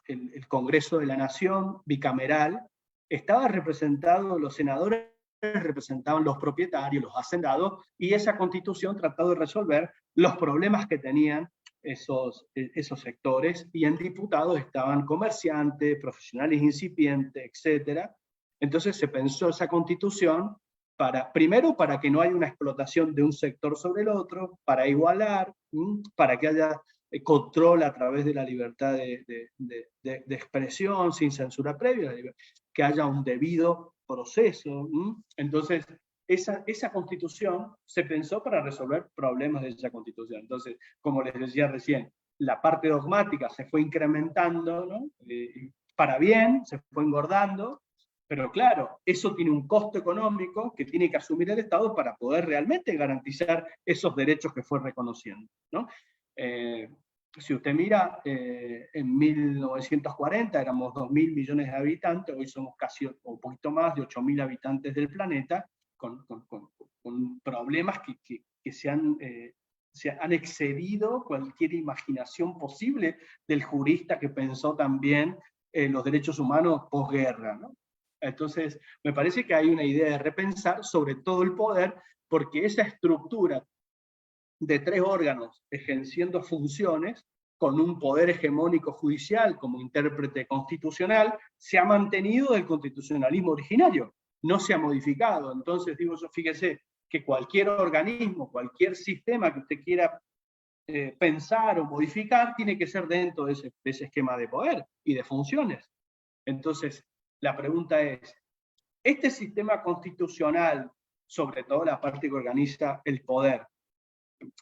el Congreso de la Nación bicameral estaba representado, los senadores representaban los propietarios, los hacendados, y esa constitución trató de resolver los problemas que tenían esos sectores, y en diputados estaban comerciantes, profesionales incipientes, etc. Entonces se pensó esa constitución primero para que no haya una explotación de un sector sobre el otro, para igualar, para que haya control a través de la libertad de expresión sin censura previa, que haya un debido proceso. Entonces, esa constitución se pensó para resolver problemas de esa constitución. Entonces, como les decía recién, la parte dogmática se fue incrementando, ¿no?, para bien, se fue engordando, pero claro, eso tiene un costo económico que tiene que asumir el Estado para poder realmente garantizar esos derechos que fue reconociendo, ¿no? Si usted mira, en 1940 éramos 2.000 millones de habitantes, hoy somos casi un poquito más de 8.000 habitantes del planeta, con problemas que se han excedido cualquier imaginación posible del jurista que pensó también los derechos humanos posguerra, ¿no? Entonces, me parece que hay una idea de repensar sobre todo el poder, porque esa estructura de 3 órganos ejerciendo funciones, con un poder hegemónico judicial como intérprete constitucional, se ha mantenido del constitucionalismo originario, no se ha modificado. Entonces, digo yo, fíjese que cualquier organismo, cualquier sistema que usted quiera pensar o modificar, tiene que ser dentro de ese esquema de poder y de funciones. Entonces, la pregunta es, ¿este sistema constitucional, sobre todo la parte que organiza el poder,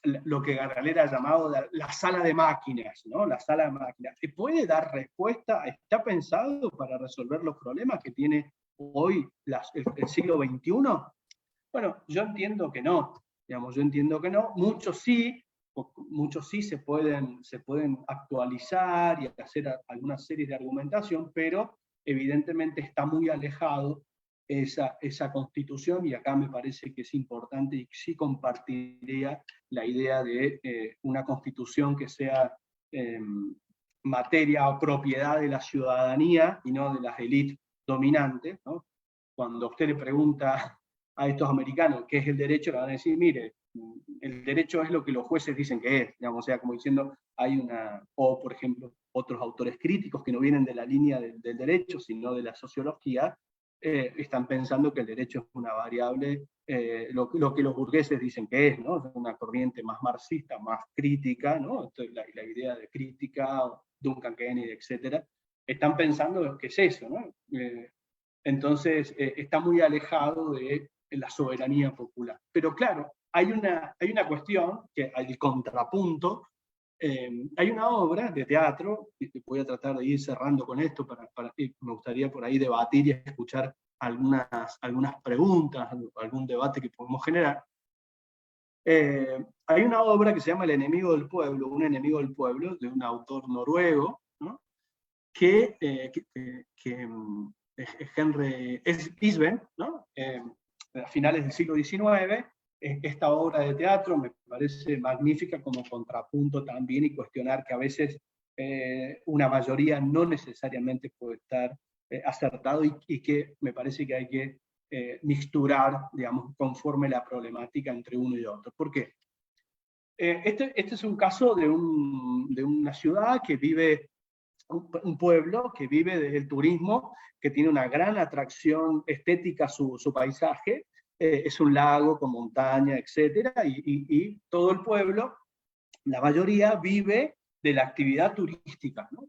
lo que Gargalera ha llamado la sala de máquinas, ¿no? La sala de máquinas, ¿se puede dar respuesta? ¿Está pensado para resolver los problemas que tiene hoy el siglo XXI? Bueno, yo entiendo que no, digamos, yo entiendo que no, muchos sí se pueden actualizar y hacer algunas series de argumentación, pero evidentemente está muy alejado esa constitución, y acá me parece que es importante, y sí compartiría la idea de una constitución que sea materia o propiedad de la ciudadanía y no de las élites dominantes, ¿no? Cuando usted le pregunta a estos americanos qué es el derecho, le van a decir, mire, el derecho es lo que los jueces dicen que es, digamos, o sea, como diciendo, o por ejemplo, otros autores críticos que no vienen de la línea del derecho, sino de la sociología, están pensando que el derecho es una variable, lo que los burgueses dicen que es, ¿no? Es una corriente más marxista, más crítica, ¿no? Entonces, la idea de crítica, Duncan Kennedy, etcétera, están pensando que es eso, ¿no? Entonces, está muy alejado de la soberanía popular. Pero claro, hay una cuestión, que el contrapunto, hay una obra de teatro, y voy a tratar de ir cerrando con esto, me gustaría por ahí debatir y escuchar algunas preguntas, algún debate que podemos generar. Hay una obra que se llama El enemigo del pueblo, un enemigo del pueblo, de un autor noruego, ¿no? que Henry Ibsen, ¿no? A finales del siglo XIX, esta obra de teatro me parece magnífica como contrapunto también, y cuestionar que a veces una mayoría no necesariamente puede estar acertado, y que me parece que hay que mixturar, digamos, conforme la problemática entre uno y otro. ¿Por qué? Este es un caso de una ciudad que vive, un pueblo que vive del turismo, que tiene una gran atracción estética su paisaje, es un lago con montaña, etcétera, y todo el pueblo, la mayoría, vive de la actividad turística, ¿no?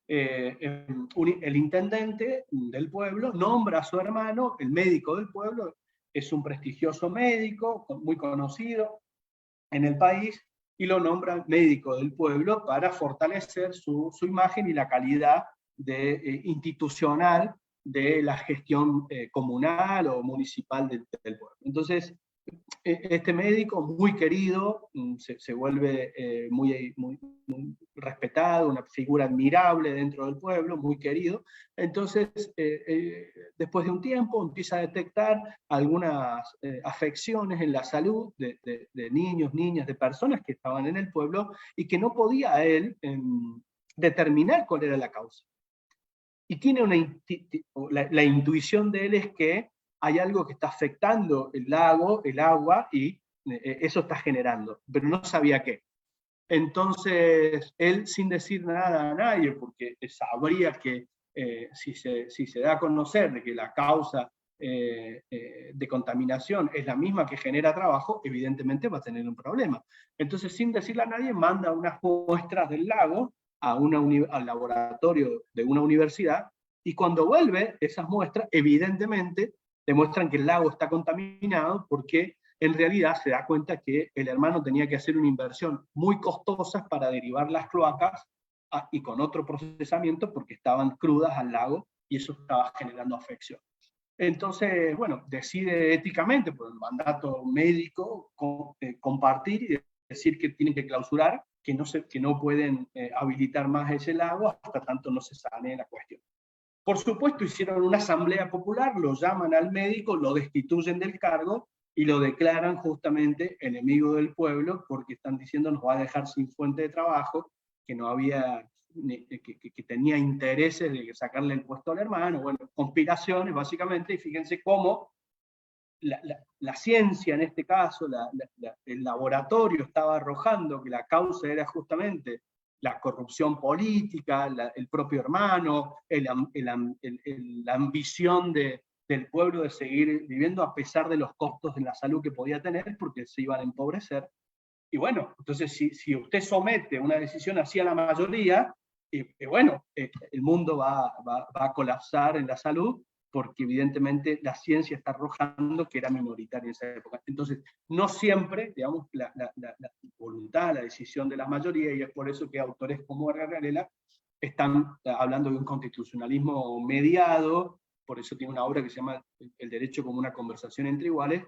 El intendente del pueblo nombra a su hermano, el médico del pueblo, es un prestigioso médico, muy conocido en el país, y lo nombra médico del pueblo para fortalecer su imagen y la calidad institucional de la gestión comunal o municipal del pueblo. Entonces, este médico muy querido se vuelve muy respetado, una figura admirable dentro del pueblo, muy querido. Entonces, después de un tiempo empieza a detectar algunas afecciones en la salud de niños, niñas, de personas que estaban en el pueblo, y que no podía él determinar cuál era la causa. Y tiene la intuición de él es que hay algo que está afectando el lago, el agua, y eso está generando, pero no sabía qué. Entonces, él, sin decir nada a nadie, porque sabría que si se da a conocer de que la causa de contaminación es la misma que genera trabajo, evidentemente va a tener un problema. Entonces, sin decirle a nadie, manda unas muestras del lago al laboratorio de una universidad, y cuando vuelve, esas muestras evidentemente demuestran que el lago está contaminado, porque en realidad se da cuenta que el hermano tenía que hacer una inversión muy costosa para derivar las cloacas y con otro procesamiento, porque estaban crudas al lago, y eso estaba generando afección. Entonces, bueno, decide éticamente, por el mandato médico, compartir y decir que tienen que clausurar, que no pueden habilitar más ese lago hasta tanto no se sane la cuestión. Por supuesto, hicieron una asamblea popular, lo llaman al médico, lo destituyen del cargo y lo declaran justamente enemigo del pueblo, porque están diciendo nos va a dejar sin fuente de trabajo, que no había, que tenía intereses de sacarle el puesto al hermano, bueno, conspiraciones básicamente. Y fíjense cómo la ciencia, en este caso, el laboratorio, estaba arrojando que la causa era justamente la corrupción política, el propio hermano, la ambición de del pueblo de seguir viviendo a pesar de los costos de la salud que podía tener, porque se iban a empobrecer. Y bueno, entonces si usted somete una decisión así a la mayoría, bueno, el mundo va a colapsar en la salud, porque evidentemente la ciencia está arrojando que era minoritaria en esa época. Entonces, no siempre, digamos, la voluntad, la decisión de la mayoría, y es por eso que autores como Edgar Varela están hablando de un constitucionalismo mediado, por eso tiene una obra que se llama El derecho como una conversación entre iguales,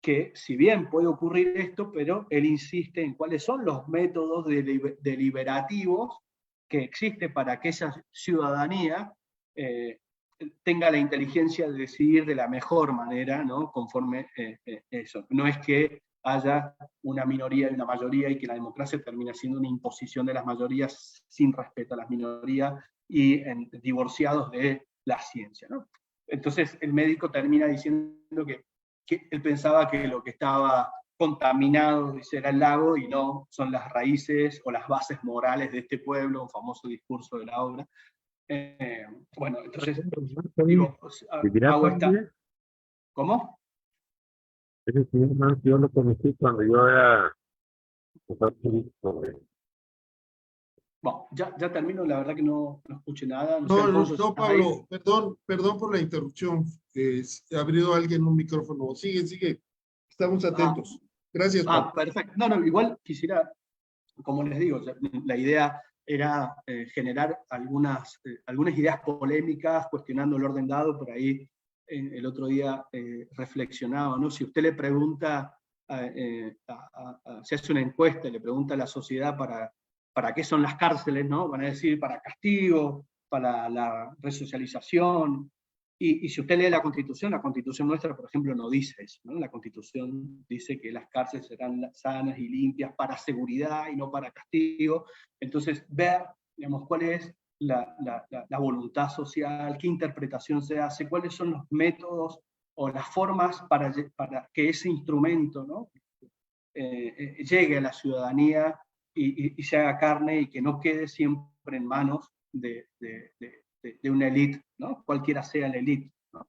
que si bien puede ocurrir esto, pero él insiste en cuáles son los métodos deliberativos que existe para que esa ciudadanía tenga la inteligencia de decidir de la mejor manera, ¿no? Conforme eso. No es que haya una minoría y una mayoría y que la democracia termine siendo una imposición de las mayorías sin respeto a las minorías y divorciados de la ciencia, ¿no? Entonces el médico termina diciendo que él pensaba que lo que estaba contaminado era el lago y no son las raíces o las bases morales de este pueblo, un famoso discurso de la obra. Bueno, entonces, digo, hago esta... ¿Cómo? Ese señor Manso yo lo conocí cuando yo era bueno, ya termino, la verdad que no escuché nada. No, no, Pablo, perdón por la interrupción. Abrió alguien un micrófono. Sigue. Estamos atentos. Gracias, Pablo. Perfecto. No, igual quisiera, como les digo, la idea era generar algunas ideas polémicas, cuestionando el orden dado. Por ahí el otro día reflexionaba, ¿no? Si usted le pregunta, se hace una encuesta y le pregunta a la sociedad para qué son las cárceles, ¿no? Van a decir para castigo, para la resocialización. Y si usted lee la Constitución nuestra, por ejemplo, no dice eso, ¿no? La Constitución dice que las cárceles serán sanas y limpias para seguridad y no para castigo. Entonces, ver, digamos, cuál es la voluntad social, qué interpretación se hace, cuáles son los métodos o las formas para que ese instrumento, ¿no? Llegue a la ciudadanía y se haga carne y que no quede siempre en manos de una élite, ¿no? Cualquiera sea la élite, ¿no?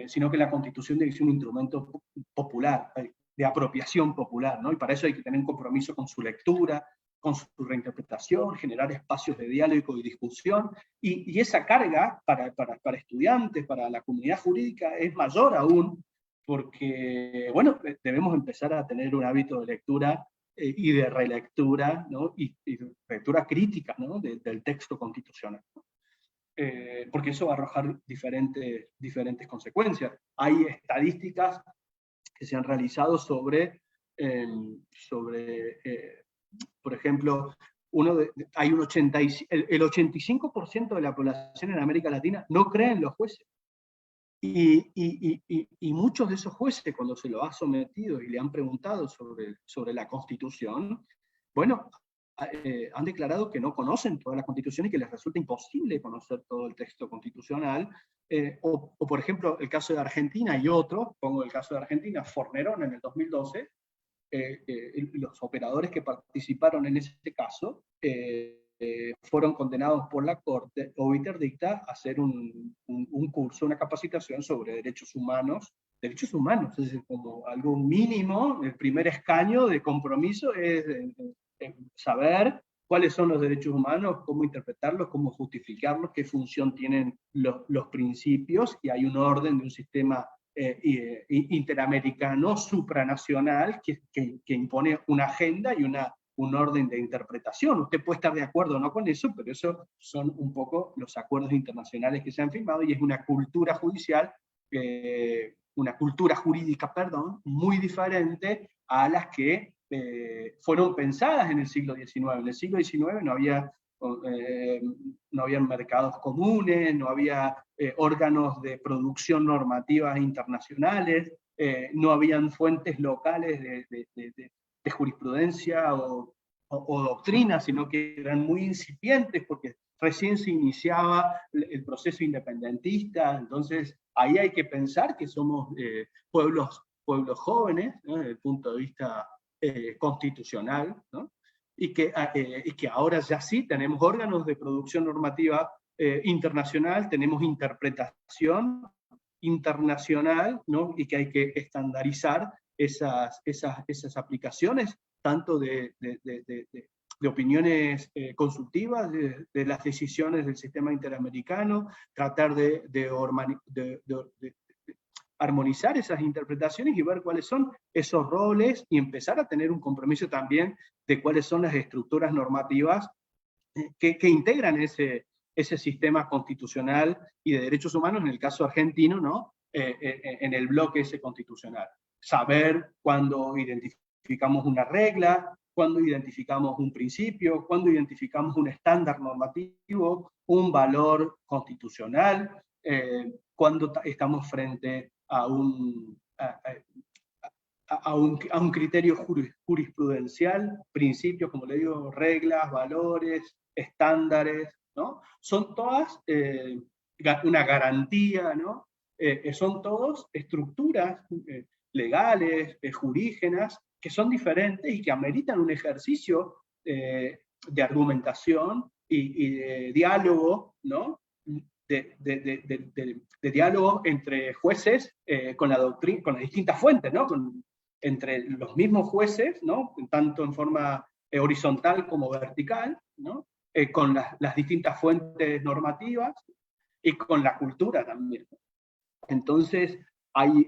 Sino que la Constitución debe ser un instrumento popular, de apropiación popular, ¿no? Y para eso hay que tener un compromiso con su lectura, con su reinterpretación, generar espacios de diálogo y discusión, y esa carga para estudiantes, para la comunidad jurídica, es mayor aún, porque, bueno, debemos empezar a tener un hábito de lectura y de relectura, ¿no? y de lectura crítica, ¿no? del texto constitucional, ¿no? Porque eso va a arrojar diferentes consecuencias. Hay estadísticas que se han realizado sobre por ejemplo, hay el 85% de la población en América Latina no cree en los jueces. Y muchos de esos jueces, cuando se lo ha sometido y le han preguntado sobre la Constitución, bueno, han declarado que no conocen toda la Constitución y que les resulta imposible conocer todo el texto constitucional. O por ejemplo, el caso de Argentina y otros, pongo el caso de Argentina, Fornerón en el 2012, los operadores que participaron en ese caso fueron condenados por la Corte obiterdicta a hacer un curso, una capacitación sobre derechos humanos, es decir, como algo mínimo, el primer escaño de compromiso es saber cuáles son los derechos humanos, cómo interpretarlos, cómo justificarlos, qué función tienen los principios, y hay un orden de un sistema interamericano, supranacional, que impone una agenda y un orden de interpretación. Usted puede estar de acuerdo o no con eso, pero eso son un poco los acuerdos internacionales que se han firmado, y es una cultura judicial, una cultura jurídica, perdón, muy diferente a las que fueron pensadas en el siglo XIX. En el siglo XIX no había mercados comunes, no había órganos de producción normativas internacionales, no habían fuentes locales de jurisprudencia o doctrina, sino que eran muy incipientes porque recién se iniciaba el proceso independentista. Entonces ahí hay que pensar que somos pueblos jóvenes, ¿no? Desde el punto de vista constitucional, ¿no? Y que ahora ya sí tenemos órganos de producción normativa internacional, tenemos interpretación, internacional, ¿no? Y que hay que estandarizar esas aplicaciones, tanto de opiniones consultivas, de las decisiones del sistema interamericano, tratar de armonizar esas interpretaciones y ver cuáles son esos roles y empezar a tener un compromiso también de cuáles son las estructuras normativas que integran ese sistema constitucional y de derechos humanos, en el caso argentino, ¿no? En el bloque ese constitucional. Saber cuándo identificamos una regla, cuándo identificamos un principio, cuándo identificamos un estándar normativo, un valor constitucional, cuándo estamos frente a un criterio jurisprudencial, principios, como le digo, reglas, valores, estándares, ¿no? Son todas una garantía, ¿no? Son todos estructuras legales, jurígenas, que son diferentes y que ameritan un ejercicio de argumentación y de diálogo, ¿no? De diálogo entre jueces con la doctrina, con las distintas fuentes, ¿no? Entre los mismos jueces, ¿no? Tanto en forma horizontal como vertical, ¿no? Con las distintas fuentes normativas y con la cultura también. Entonces, hay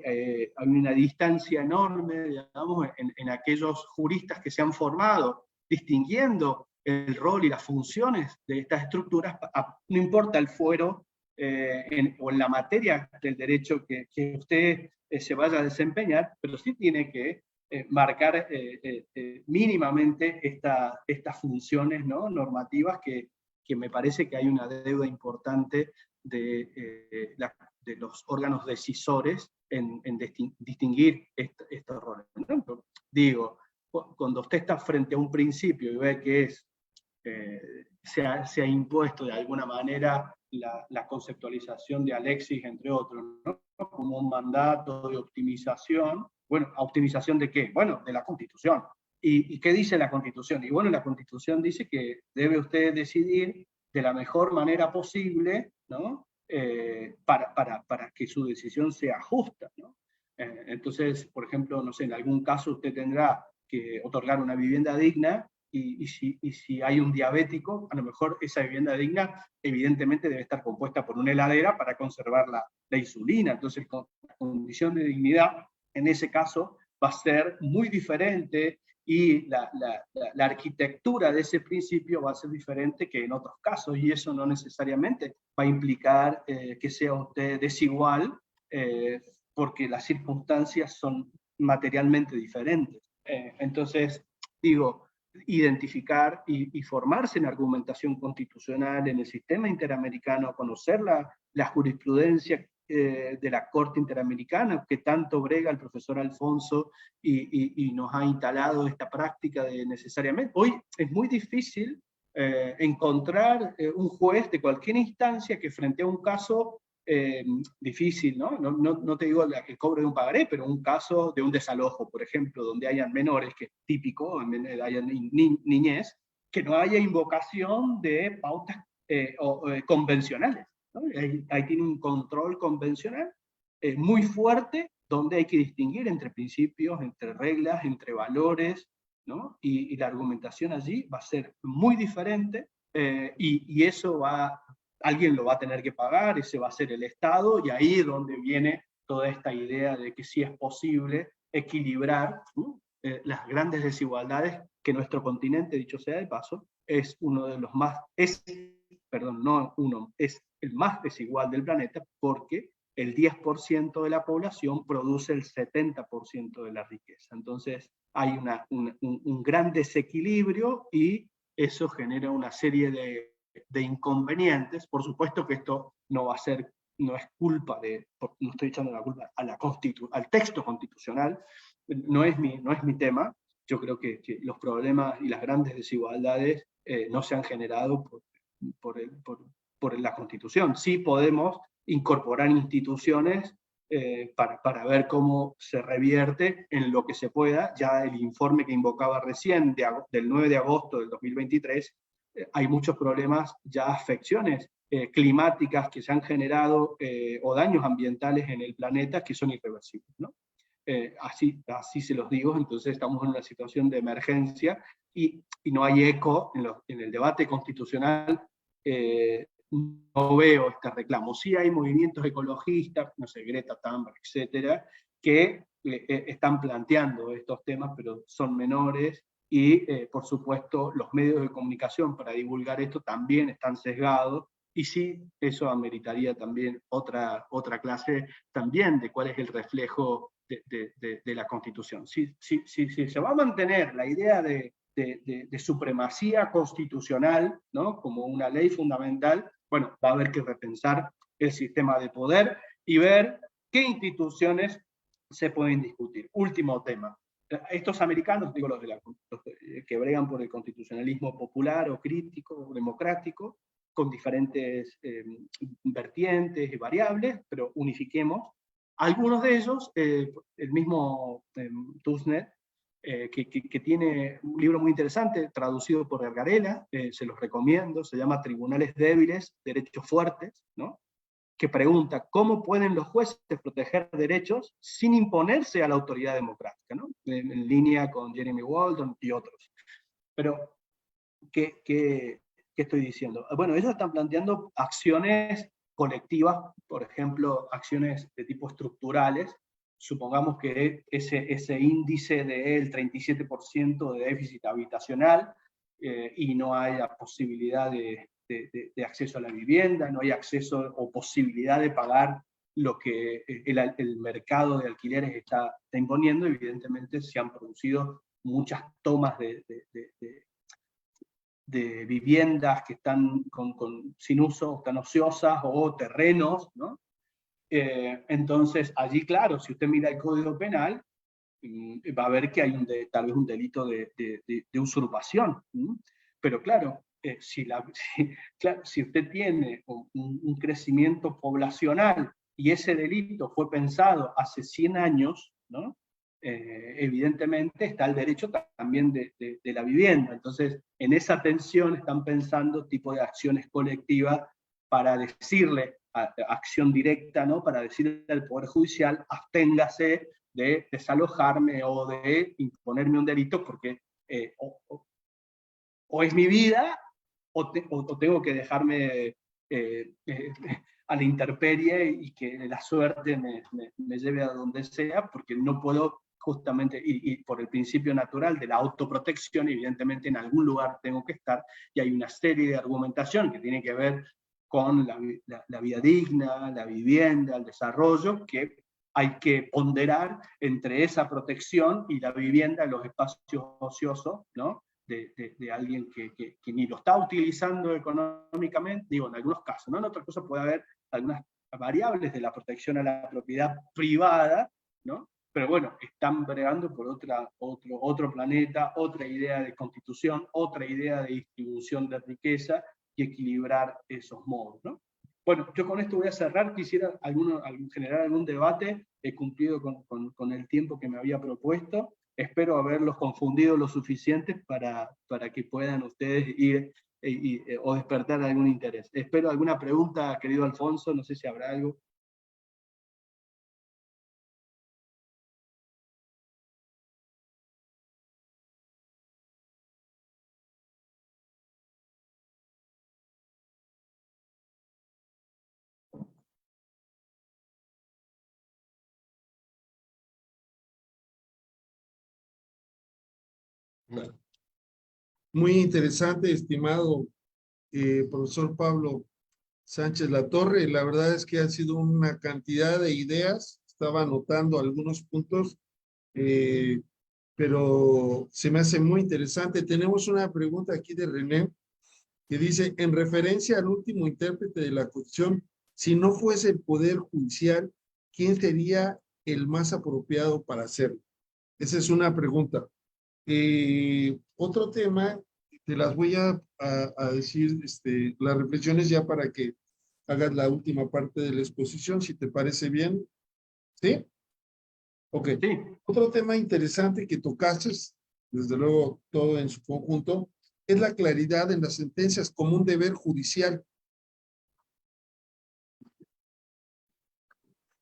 una distancia enorme, digamos, en aquellos juristas que se han formado distinguiendo el rol y las funciones de estas estructuras, no importa el fuero o en la materia del derecho que usted se vaya a desempeñar, pero sí tiene que marcar mínimamente estas funciones, ¿no? Normativas que me parece que hay una deuda importante de los órganos decisores en distinguir estos roles, ¿no? Digo, cuando usted está frente a un principio y ve que se ha impuesto de alguna manera la conceptualización de Alexis, entre otros, ¿no? Como un mandato de optimización. Bueno, ¿optimización de qué? Bueno, de la Constitución. ¿Y qué dice la Constitución? Y bueno, la Constitución dice que debe usted decidir de la mejor manera posible, ¿no? Para que su decisión sea justa, ¿no? Entonces, por ejemplo, no sé, en algún caso usted tendrá que otorgar una vivienda digna, y si hay un diabético, a lo mejor esa vivienda digna evidentemente debe estar compuesta por una heladera para conservar la insulina. Entonces, la condición de dignidad en ese caso va a ser muy diferente, y la arquitectura de ese principio va a ser diferente que en otros casos, y eso no necesariamente va a implicar que sea usted desigual, porque las circunstancias son materialmente diferentes. Entonces, digo, identificar y formarse en argumentación constitucional en el sistema interamericano, conocer la jurisprudencia de la Corte Interamericana, que tanto brega el profesor Alfonso y nos ha instalado esta práctica de necesariamente. Hoy es muy difícil encontrar un juez de cualquier instancia que frente a un caso difícil, ¿no? No te digo el cobro de un pagaré, pero un caso de un desalojo, por ejemplo, donde hayan menores, que es típico, haya niñez, que no haya invocación de pautas convencionales, ¿no? Ahí tiene un control convencional muy fuerte, donde hay que distinguir entre principios, entre reglas, entre valores, ¿no? Y la argumentación allí va a ser muy diferente, y eso alguien lo va a tener que pagar, ese va a ser el Estado, y ahí es donde viene toda esta idea de que sí es posible equilibrar, ¿no? Las grandes desigualdades que nuestro continente, dicho sea de paso, es uno de los más, es el más desigual del planeta, porque el 10% de la población produce el 70% de la riqueza. Entonces hay un gran desequilibrio, y eso genera una serie de inconvenientes. Por supuesto que esto no es culpa no estoy echando la culpa al texto constitucional, no es mi tema. Yo creo que los problemas y las grandes desigualdades no se han generado por la Constitución. Sí podemos incorporar instituciones para ver cómo se revierte en lo que se pueda. Ya el informe que invocaba recién, del 9 de agosto del 2023, hay muchos problemas, ya afecciones climáticas que se han generado o daños ambientales en el planeta que son irreversibles, ¿no? Así se los digo, entonces estamos en una situación de emergencia y no hay eco en el debate constitucional. No veo este reclamo. Sí hay movimientos ecologistas, no sé, Greta Thunberg, etcétera, que están planteando estos temas, pero son menores y, por supuesto, los medios de comunicación para divulgar esto también están sesgados y sí, eso ameritaría también otra clase también de cuál es el reflejo de la Constitución. Si se va a mantener la idea de supremacía constitucional, ¿no?, como una ley fundamental, bueno, va a haber que repensar el sistema de poder y ver qué instituciones se pueden discutir. Último tema. Estos americanos, digo los que bregan por el constitucionalismo popular o crítico o democrático, con diferentes vertientes y variables, pero unifiquemos. Algunos de ellos, el mismo Tusnet, que tiene un libro muy interesante, traducido por Vergarela, se los recomiendo, se llama Tribunales débiles, derechos fuertes, ¿no?, que pregunta cómo pueden los jueces proteger derechos sin imponerse a la autoridad democrática, ¿no?, en línea con Jeremy Walton y otros. Pero, ¿qué estoy diciendo? Bueno, ellos están planteando acciones colectivas, por ejemplo, acciones de tipo estructurales. Supongamos que ese índice del 37% de déficit habitacional y no haya posibilidad de acceso a la vivienda, no hay acceso o posibilidad de pagar lo que el mercado de alquileres está imponiendo. Evidentemente se han producido muchas tomas de viviendas que están sin uso, están ociosas, o terrenos, ¿no? Entonces, allí, claro, si usted mira el Código Penal, va a ver que hay tal vez un delito de usurpación. Pero claro, si usted tiene un crecimiento poblacional y ese delito fue pensado hace 100 años, ¿no?, evidentemente está el derecho también de la vivienda. Entonces, en esa tensión están pensando tipo de acciones colectivas para decirle, acción directa, ¿no?, para decirle al Poder Judicial, absténgase de desalojarme o de imponerme un delito, porque o es mi vida o tengo que dejarme a la intemperie y que la suerte me lleve a donde sea, porque no puedo justamente, y por el principio natural de la autoprotección, evidentemente en algún lugar tengo que estar, y hay una serie de argumentación que tiene que ver con la vida digna, la vivienda, el desarrollo, que hay que ponderar entre esa protección y la vivienda en los espacios ociosos, ¿no?, de alguien que ni lo está utilizando económicamente, digo, en algunos casos, ¿no? En otras cosas puede haber algunas variables de la protección a la propiedad privada, ¿no? Pero bueno, están bregando por otro planeta, otra idea de constitución, otra idea de distribución de riqueza y equilibrar esos modos, ¿no? Bueno, yo con esto voy a cerrar. Quisiera generar algún debate. He cumplido con el tiempo que me había propuesto. Espero haberlos confundido lo suficiente para que puedan ustedes ir o despertar algún interés. Espero alguna pregunta, querido Alfonso, no sé si habrá algo. Muy interesante, estimado profesor Pablo Sánchez Latorre. La verdad es que ha sido una cantidad de ideas. Estaba anotando algunos puntos, pero se me hace muy interesante. Tenemos una pregunta aquí de René, que dice, en referencia al último intérprete de la Constitución, si no fuese el Poder Judicial, ¿quién sería el más apropiado para hacerlo? Esa es una pregunta. Otro tema, te las voy a decir, las reflexiones ya para que hagas la última parte de la exposición, si te parece bien. ¿Sí? Ok. Sí. Otro tema interesante que tocaste, desde luego todo en su conjunto, es la claridad en las sentencias como un deber judicial.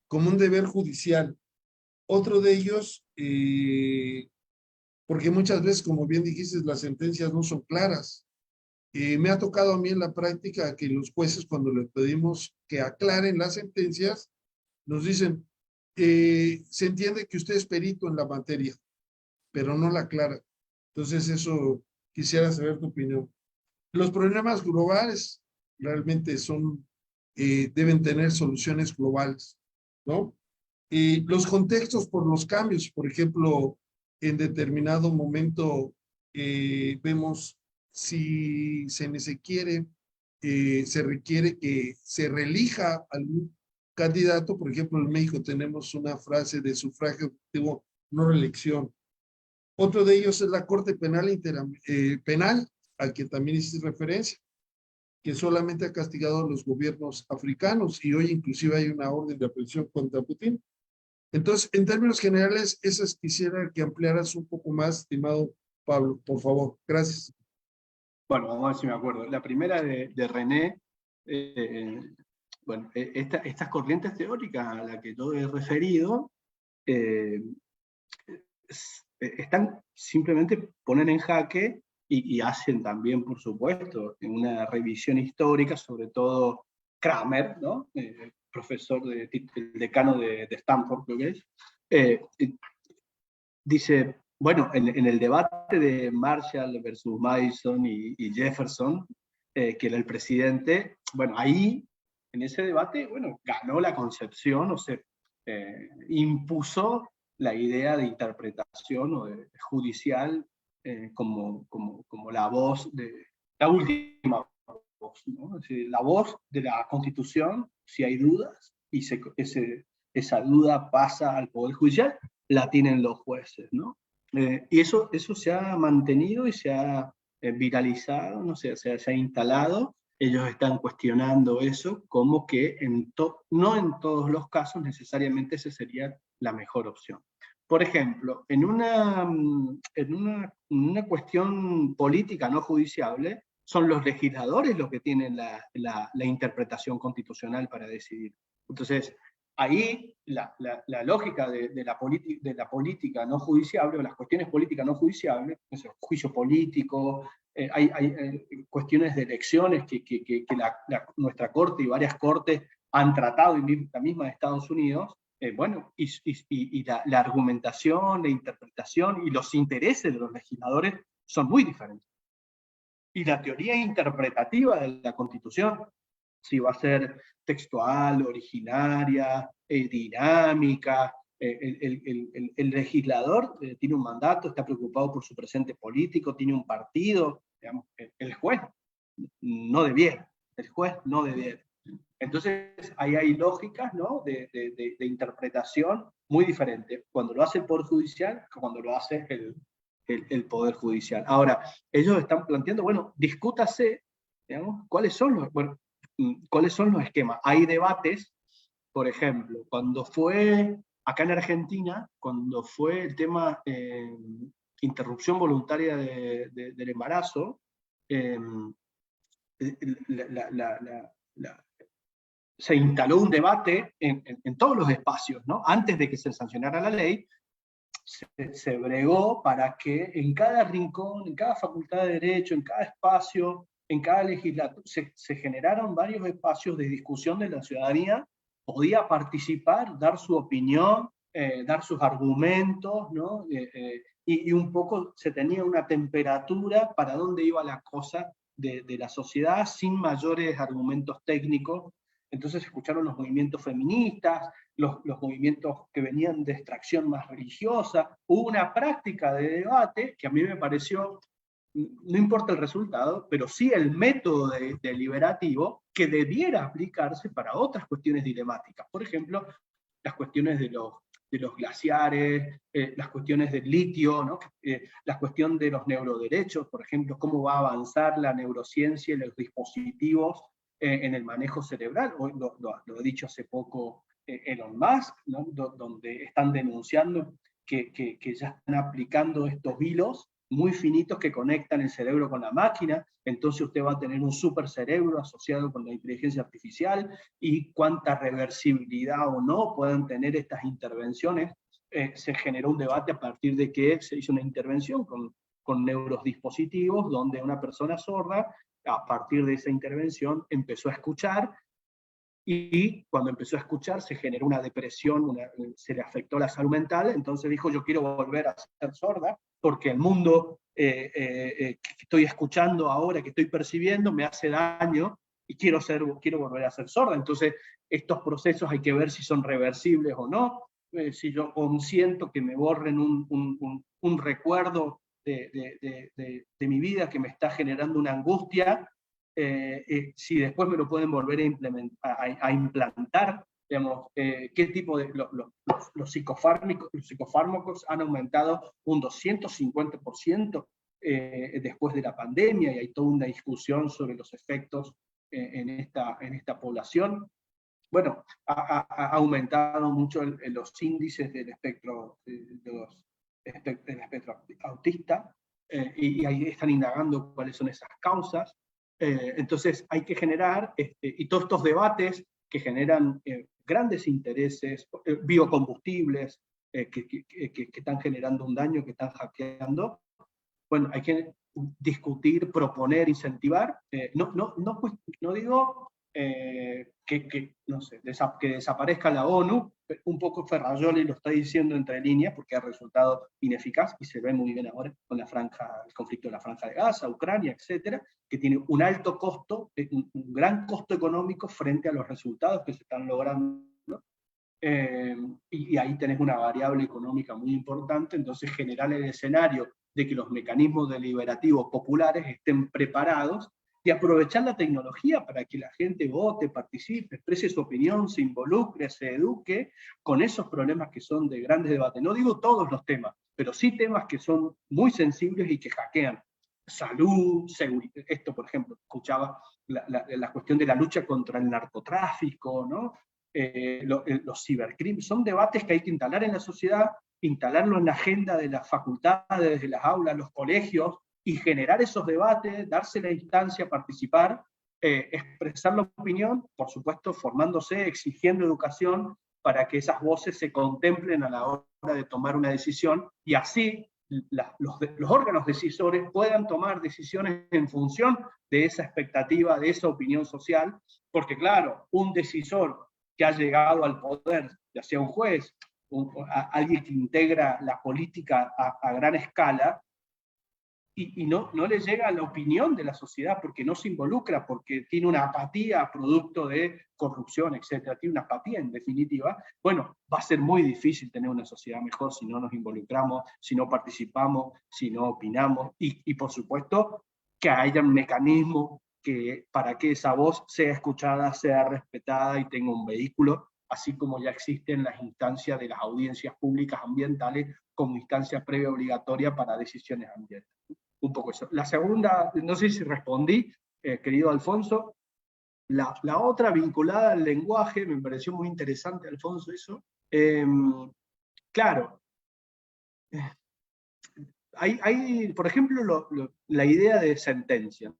Como un deber judicial. Otro de ellos, porque muchas veces, como bien dijiste, las sentencias no son claras. Me ha tocado a mí en la práctica que los jueces, cuando les pedimos que aclaren las sentencias, nos dicen, se entiende que usted es perito en la materia, pero no la aclara. Entonces, eso quisiera saber tu opinión. Los problemas globales realmente son, deben tener soluciones globales, ¿no? Los contextos por los cambios, por ejemplo, en determinado momento vemos si se quiere, se requiere que se reelija algún candidato. Por ejemplo, en México tenemos una frase de sufragio efectivo, no reelección. Otro de ellos es la Corte Penal, Penal, al que también hiciste referencia, que solamente ha castigado a los gobiernos africanos, y hoy inclusive hay una orden de aprehensión contra Putin. Entonces, en términos generales, esas quisiera que ampliaras un poco más, estimado Pablo, por favor. Gracias. Bueno, vamos a ver si me acuerdo. La primera de René, bueno, estas corrientes teóricas a las que yo he referido, están simplemente ponen en jaque y hacen también, por supuesto, en una revisión histórica, sobre todo Kramer, ¿no? Profesor, el decano de Stanford, creo que es, dice, bueno, en el debate de Marshall versus Madison y Jefferson, que era el presidente, bueno, ahí, en ese debate, bueno, ganó la concepción, o se impuso la idea de interpretación o de judicial como la voz de la última voz, ¿no? Es decir, la voz de la Constitución, si hay dudas, y esa duda pasa al Poder Judicial, la tienen los jueces, ¿no? Y eso se ha mantenido y se ha viralizado, no sé, se ha instalado. Ellos están cuestionando eso como que no en todos los casos necesariamente esa sería la mejor opción. Por ejemplo, en una cuestión política no judiciable, son los legisladores los que tienen la interpretación constitucional para decidir. Entonces, ahí la lógica de la política no judiciable, o las cuestiones políticas no judiciables, juicio político, hay cuestiones de elecciones que nuestra corte y varias cortes han tratado, y la misma de Estados Unidos, bueno, y la argumentación, la interpretación y los intereses de los legisladores son muy diferentes. Y la teoría interpretativa de la Constitución, si va a ser textual, originaria, dinámica. El legislador tiene un mandato, está preocupado por su presente político, tiene un partido, digamos, el juez no debiera, el juez no debiera. Entonces, ahí hay lógicas, ¿no?, de interpretación muy diferentes, cuando lo hace el Poder Judicial que cuando lo hace el Poder Judicial. Ahora, ellos están planteando, bueno, discútase, digamos, cuáles son los esquemas. Hay debates, por ejemplo, cuando fue acá en Argentina, cuando fue el tema interrupción voluntaria del embarazo, se instaló un debate en todos los espacios, ¿no? Antes de que se sancionara la ley, se bregó para que en cada rincón, en cada facultad de Derecho, en cada espacio, en cada legislatura, se generaron varios espacios de discusión de la ciudadanía, podía participar, dar su opinión, dar sus argumentos, ¿no? Y un poco se tenía una temperatura para dónde iba la cosa de la sociedad, sin mayores argumentos técnicos. Entonces se escucharon los movimientos feministas, los movimientos que venían de extracción más religiosa. Hubo una práctica de debate que a mí me pareció, no importa el resultado, pero sí el método deliberativo que debiera aplicarse para otras cuestiones dilemáticas. Por ejemplo, las cuestiones de los glaciares, las cuestiones del litio, ¿no? La cuestión de los neuroderechos, por ejemplo, cómo va a avanzar la neurociencia y los dispositivos en el manejo cerebral. Hoy lo ha dicho hace poco Elon Musk, ¿no? Donde están denunciando que ya están aplicando estos hilos muy finitos que conectan el cerebro con la máquina, entonces usted va a tener un super cerebro asociado con la inteligencia artificial, y cuánta reversibilidad o no pueden tener estas intervenciones. Se generó un debate a partir de que se hizo una intervención con neurodispositivos, donde una persona sorda, a partir de esa intervención, empezó a escuchar, y cuando empezó a escuchar se generó una depresión, se le afectó la salud mental, entonces dijo, yo quiero volver a ser sorda, porque el mundo que estoy escuchando ahora, que estoy percibiendo, me hace daño, y quiero volver a ser sorda. Entonces, estos procesos hay que ver si son reversibles o no, si yo consiento que me borren un recuerdo de mi vida que me está generando una angustia, si después me lo pueden volver a implantar, digamos, qué tipo de... los psicofármacos han aumentado un 250% después de la pandemia, y hay toda una discusión sobre los efectos en esta población. Bueno, ha aumentado mucho los índices del espectro, del espectro autista, y ahí están indagando cuáles son esas causas. Entonces hay que generar, y todos estos debates que generan grandes intereses, biocombustibles, que están generando un daño, que están hackeando. Bueno, hay que discutir, proponer, incentivar. No digo no sé, que desaparezca la ONU, un poco Ferrajoli lo está diciendo entre líneas, porque ha resultado ineficaz, y se ve muy bien ahora con el conflicto de la Franja de Gaza, Ucrania, etcétera, que tiene un alto costo, un gran costo económico frente a los resultados que se están logrando. Y ahí tenés una variable económica muy importante, entonces generar el escenario de que los mecanismos deliberativos populares estén preparados, y aprovechar la tecnología para que la gente vote, participe, exprese su opinión, se involucre, se eduque con esos problemas que son de grandes debates. No digo todos los temas, pero sí temas que son muy sensibles y que hackean. Salud, seguridad. Esto, por ejemplo, escuchaba la cuestión de la lucha contra el narcotráfico, ¿no? Los cibercrímenes. Son debates que hay que instalar en la sociedad, instalarlo en la agenda de las facultades, de las aulas, los colegios, y generar esos debates, darse la instancia, participar, expresar la opinión, por supuesto formándose, exigiendo educación, para que esas voces se contemplen a la hora de tomar una decisión, y así los órganos decisores puedan tomar decisiones en función de esa expectativa, de esa opinión social, porque claro, un decisor que ha llegado al poder, ya sea un juez, alguien que integra la política a gran escala, y no le llega a la opinión de la sociedad, porque no se involucra, porque tiene una apatía producto de corrupción, etc. Tiene una apatía, en definitiva. Bueno, va a ser muy difícil tener una sociedad mejor si no nos involucramos, si no participamos, si no opinamos, y por supuesto que haya un mecanismo para que esa voz sea escuchada, sea respetada y tenga un vehículo, así como ya existen las instancias de las audiencias públicas ambientales como instancia previa obligatoria para decisiones ambientales. Un poco eso. La segunda, no sé si respondí, querido Alfonso, la otra vinculada al lenguaje, me pareció muy interesante, Alfonso, eso. Claro, hay, por ejemplo, la idea de sentencia,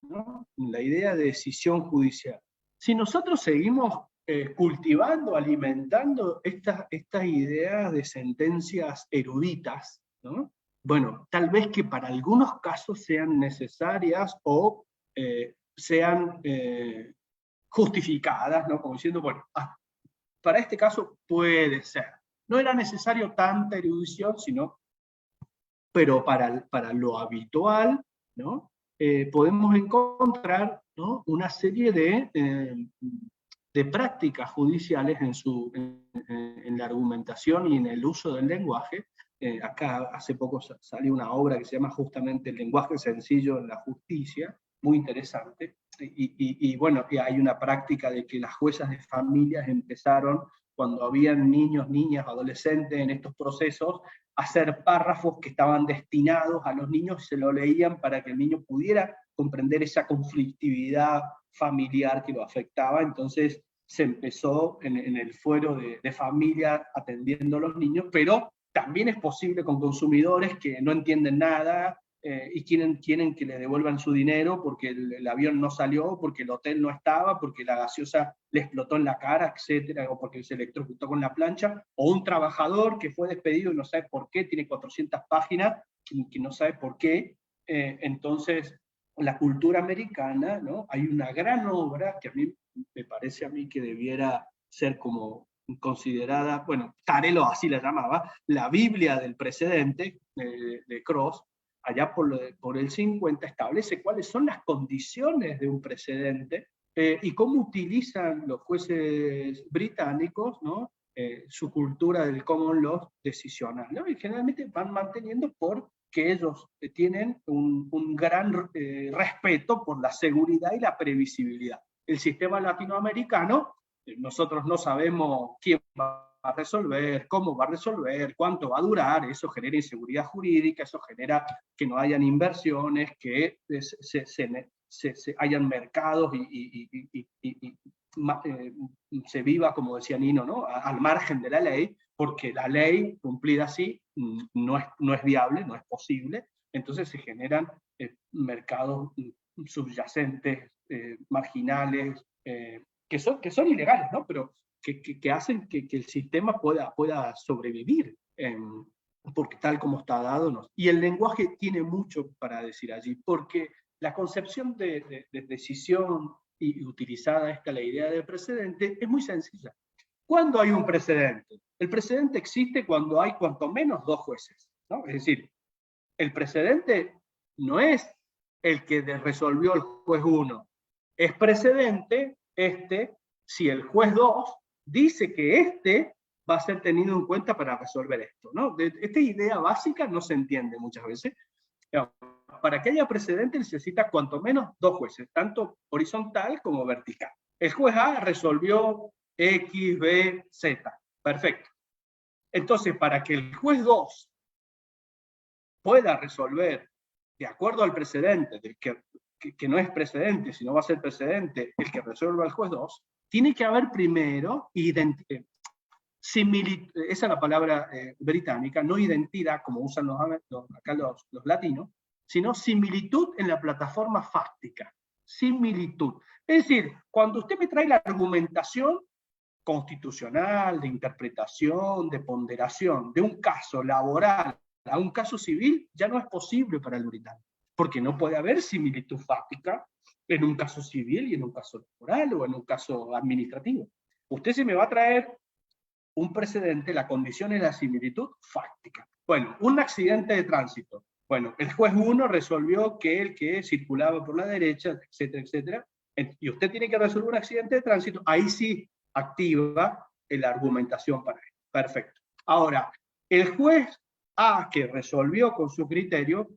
¿no? La idea de decisión judicial. Si nosotros seguimos cultivando, alimentando estas ideas de sentencias eruditas, ¿no? Bueno, tal vez que para algunos casos sean necesarias o sean justificadas, ¿no? Como diciendo, bueno, para este caso puede ser. No era necesario tanta erudición, pero para lo habitual, ¿no? Podemos encontrar, ¿no?, una serie de prácticas judiciales en la argumentación y en el uso del lenguaje. Acá hace poco salió una obra que se llama justamente El lenguaje sencillo en la justicia, muy interesante, y bueno, hay una práctica de que las juezas de familias empezaron, cuando habían niños, niñas, adolescentes en estos procesos, a hacer párrafos que estaban destinados a los niños, y se lo leían para que el niño pudiera comprender esa conflictividad familiar que lo afectaba. Entonces se empezó en el fuero de familia atendiendo a los niños, pero también es posible con consumidores que no entienden nada y quieren que le devuelvan su dinero porque el avión no salió, porque el hotel no estaba, porque la gaseosa le explotó en la cara, etcétera, o porque se electrocutó con la plancha, o un trabajador que fue despedido y no sabe por qué, tiene 400 páginas que no sabe por qué. Entonces, la cultura americana, ¿no? Hay una gran obra que a mí me parece a mí que debiera ser como considerada, bueno, Tarelo así la llamaba, la Biblia del precedente de Cross, allá por el 50, establece cuáles son las condiciones de un precedente y cómo utilizan los jueces británicos, ¿no? Su cultura del common law decisional, ¿no? Y generalmente van manteniendo porque ellos tienen un gran respeto por la seguridad y la previsibilidad. El sistema latinoamericano, nosotros no sabemos quién va a resolver, cómo va a resolver, cuánto va a durar, eso genera inseguridad jurídica, eso genera que no hayan inversiones, que hayan mercados y se viva, como decía Nino, ¿no? Al margen de la ley, porque la ley cumplida así no es viable, no es posible, entonces se generan mercados subyacentes, marginales, que son ilegales, ¿no? Pero que hacen que el sistema pueda sobrevivir, porque tal como está dado. No. Y el lenguaje tiene mucho para decir allí, porque la concepción de decisión y utilizada la idea de precedente es muy sencilla. ¿Cuándo hay un precedente? El precedente existe cuando hay cuanto menos dos jueces, ¿no? Es decir, el precedente no es el que resolvió el juez 1, es precedente si el juez 2 dice que va a ser tenido en cuenta para resolver esto, ¿no? Esta idea básica no se entiende muchas veces. Para que haya precedente necesita cuanto menos dos jueces, tanto horizontal como vertical. El juez A resolvió X, B, Z. Perfecto. Entonces, para que el juez 2 pueda resolver de acuerdo al precedente, que no es precedente, sino va a ser precedente el que resuelva el juez 2, tiene que haber primero similitud, esa es la palabra británica, no identidad, como usan acá los latinos, sino similitud en la plataforma fáctica. Similitud. Es decir, cuando usted me trae la argumentación constitucional, de interpretación, de ponderación, de un caso laboral a un caso civil, ya no es posible para el británico, porque no puede haber similitud fáctica en un caso civil y en un caso laboral o en un caso administrativo. Usted se me va a traer un precedente, la condición es la similitud fáctica. Bueno, un accidente de tránsito. Bueno, el juez 1 resolvió que el que circulaba por la derecha, etcétera, etcétera, y usted tiene que resolver un accidente de tránsito, ahí sí activa la argumentación para él. Perfecto. Ahora, el juez A que resolvió con su criterio,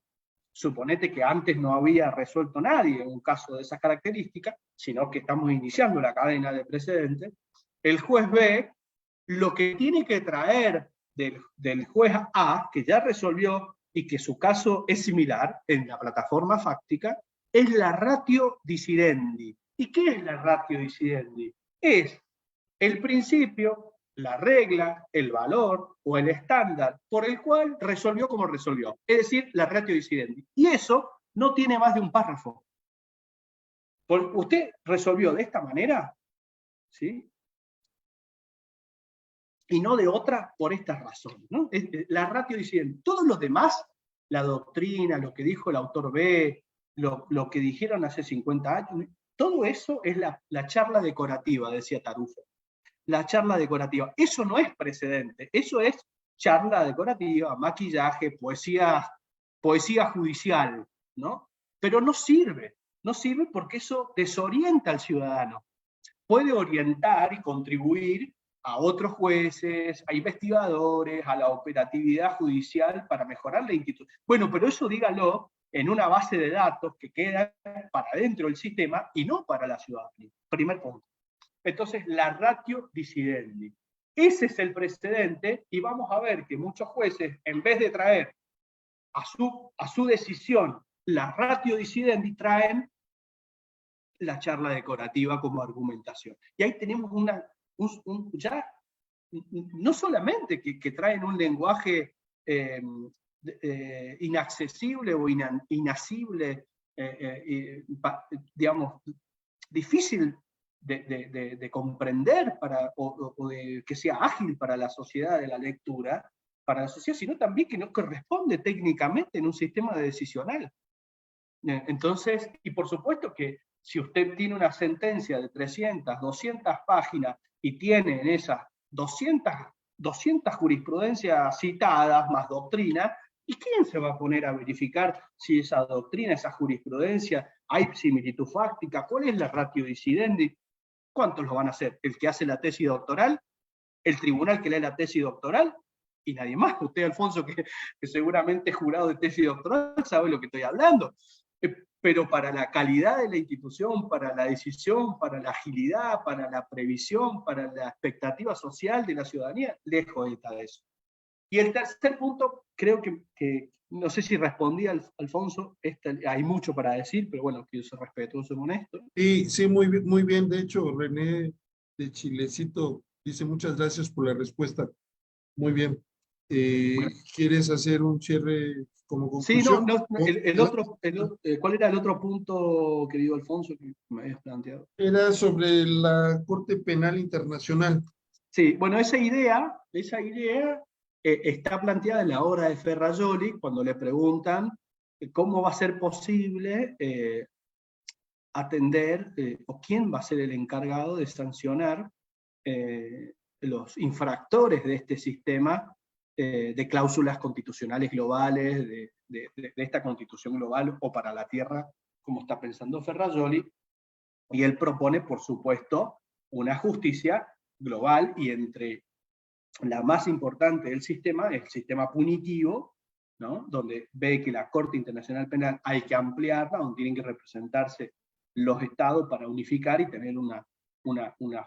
suponete que antes no había resuelto nadie en un caso de esas características, sino que estamos iniciando la cadena de precedentes, el juez B lo que tiene que traer del juez A, que ya resolvió y que su caso es similar en la plataforma fáctica, es la ratio decidendi. ¿Y qué es la ratio decidendi? Es el principio, la regla, el valor o el estándar por el cual resolvió como resolvió. Es decir, la ratio decidendi. Y eso no tiene más de un párrafo. Usted resolvió de esta manera, ¿sí? Y no de otra por estas razones, ¿no? La ratio decidendi. Todos los demás, la doctrina, lo que dijo el autor B, lo que dijeron hace 50 años, todo eso es la charla decorativa, decía Tarufo. La charla decorativa. Eso no es precedente, eso es charla decorativa, maquillaje, poesía judicial, ¿no? Pero no sirve porque eso desorienta al ciudadano. Puede orientar y contribuir a otros jueces, a investigadores, a la operatividad judicial para mejorar la institución. Bueno, pero eso dígalo en una base de datos que queda para dentro del sistema y no para la ciudadanía. Primer punto. Entonces, la ratio decidendi. Ese es el precedente y vamos a ver que muchos jueces, en vez de traer a su decisión la ratio decidendi, traen la charla decorativa como argumentación. Y ahí tenemos ya no solamente que traen un lenguaje inaccesible o inasible, digamos, difícil de comprender o de que sea ágil para la sociedad de la lectura, para la sociedad, sino también que no corresponde técnicamente en un sistema decisional. Entonces, y por supuesto que si usted tiene una sentencia de 300, 200 páginas y tiene en esas 200 jurisprudencias citadas más doctrina, ¿y quién se va a poner a verificar si esa doctrina, esa jurisprudencia, hay similitud fáctica? ¿Cuál es la ratio decidendi? ¿Cuántos lo van a hacer? ¿El que hace la tesis doctoral? ¿El tribunal que lee la tesis doctoral? Y nadie más. Usted, Alfonso, que seguramente es jurado de tesis doctoral, sabe lo que estoy hablando. Pero para la calidad de la institución, para la decisión, para la agilidad, para la previsión, para la expectativa social de la ciudadanía, lejos está de eso. Y el tercer punto, creo que no sé si respondí, Alfonso, hay mucho para decir, pero bueno, quiero ser respetuoso y honesto. Sí, muy bien. De hecho, René de Chilecito dice muchas gracias por la respuesta. Muy bien. ¿Quieres hacer un cierre como conclusión? Sí, ¿cuál era el otro punto, querido Alfonso, que me habías planteado? Era sobre la Corte Penal Internacional. Sí, bueno, esa idea está planteada en la obra de Ferrajoli, cuando le preguntan cómo va a ser posible atender, o quién va a ser el encargado de sancionar los infractores de este sistema de cláusulas constitucionales globales, de esta constitución global o para la tierra, como está pensando Ferrajoli, y él propone, por supuesto, una justicia global, y entre la más importante del sistema es el sistema punitivo, ¿no? Donde ve que la Corte Internacional Penal hay que ampliarla, donde tienen que representarse los estados para unificar y tener una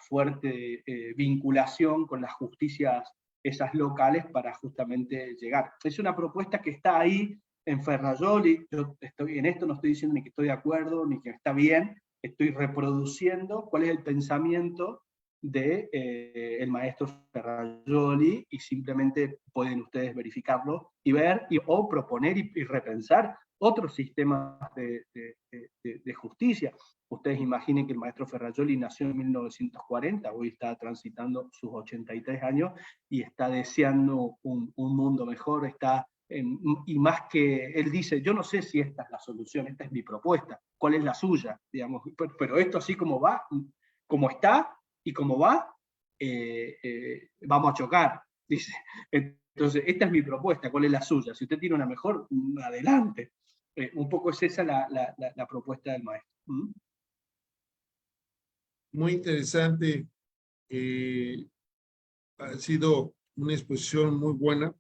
fuerte vinculación con las justicias esas locales para justamente llegar. Es una propuesta que está ahí en Ferrajoli. Yo en esto no estoy diciendo ni que estoy de acuerdo, ni que está bien, estoy reproduciendo cuál es el pensamiento de el maestro Ferrajoli, y simplemente pueden ustedes verificarlo y ver, o proponer y repensar otros sistemas de justicia. Ustedes imaginen que el maestro Ferrajoli nació en 1940, hoy está transitando sus 83 años y está deseando un mundo mejor, y más que él dice, yo no sé si esta es la solución, esta es mi propuesta, ¿cuál es la suya? Digamos, pero esto así como va, como está y como va, vamos a chocar, dice. Entonces, esta es mi propuesta, ¿cuál es la suya? Si usted tiene una mejor, adelante. Un poco es esa la propuesta del maestro. Muy interesante. Ha sido una exposición muy buena.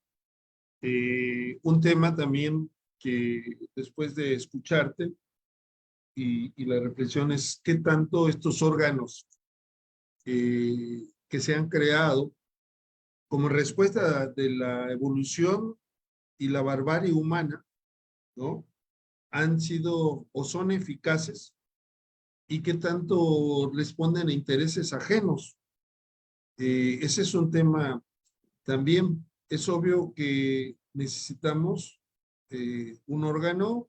Un tema también que después de escucharte y la reflexión es qué tanto estos órganos que se han creado como respuesta de la evolución y la barbarie humana, ¿no? Han sido o son eficaces y qué tanto responden a intereses ajenos. Ese es un tema también. Es obvio que necesitamos un órgano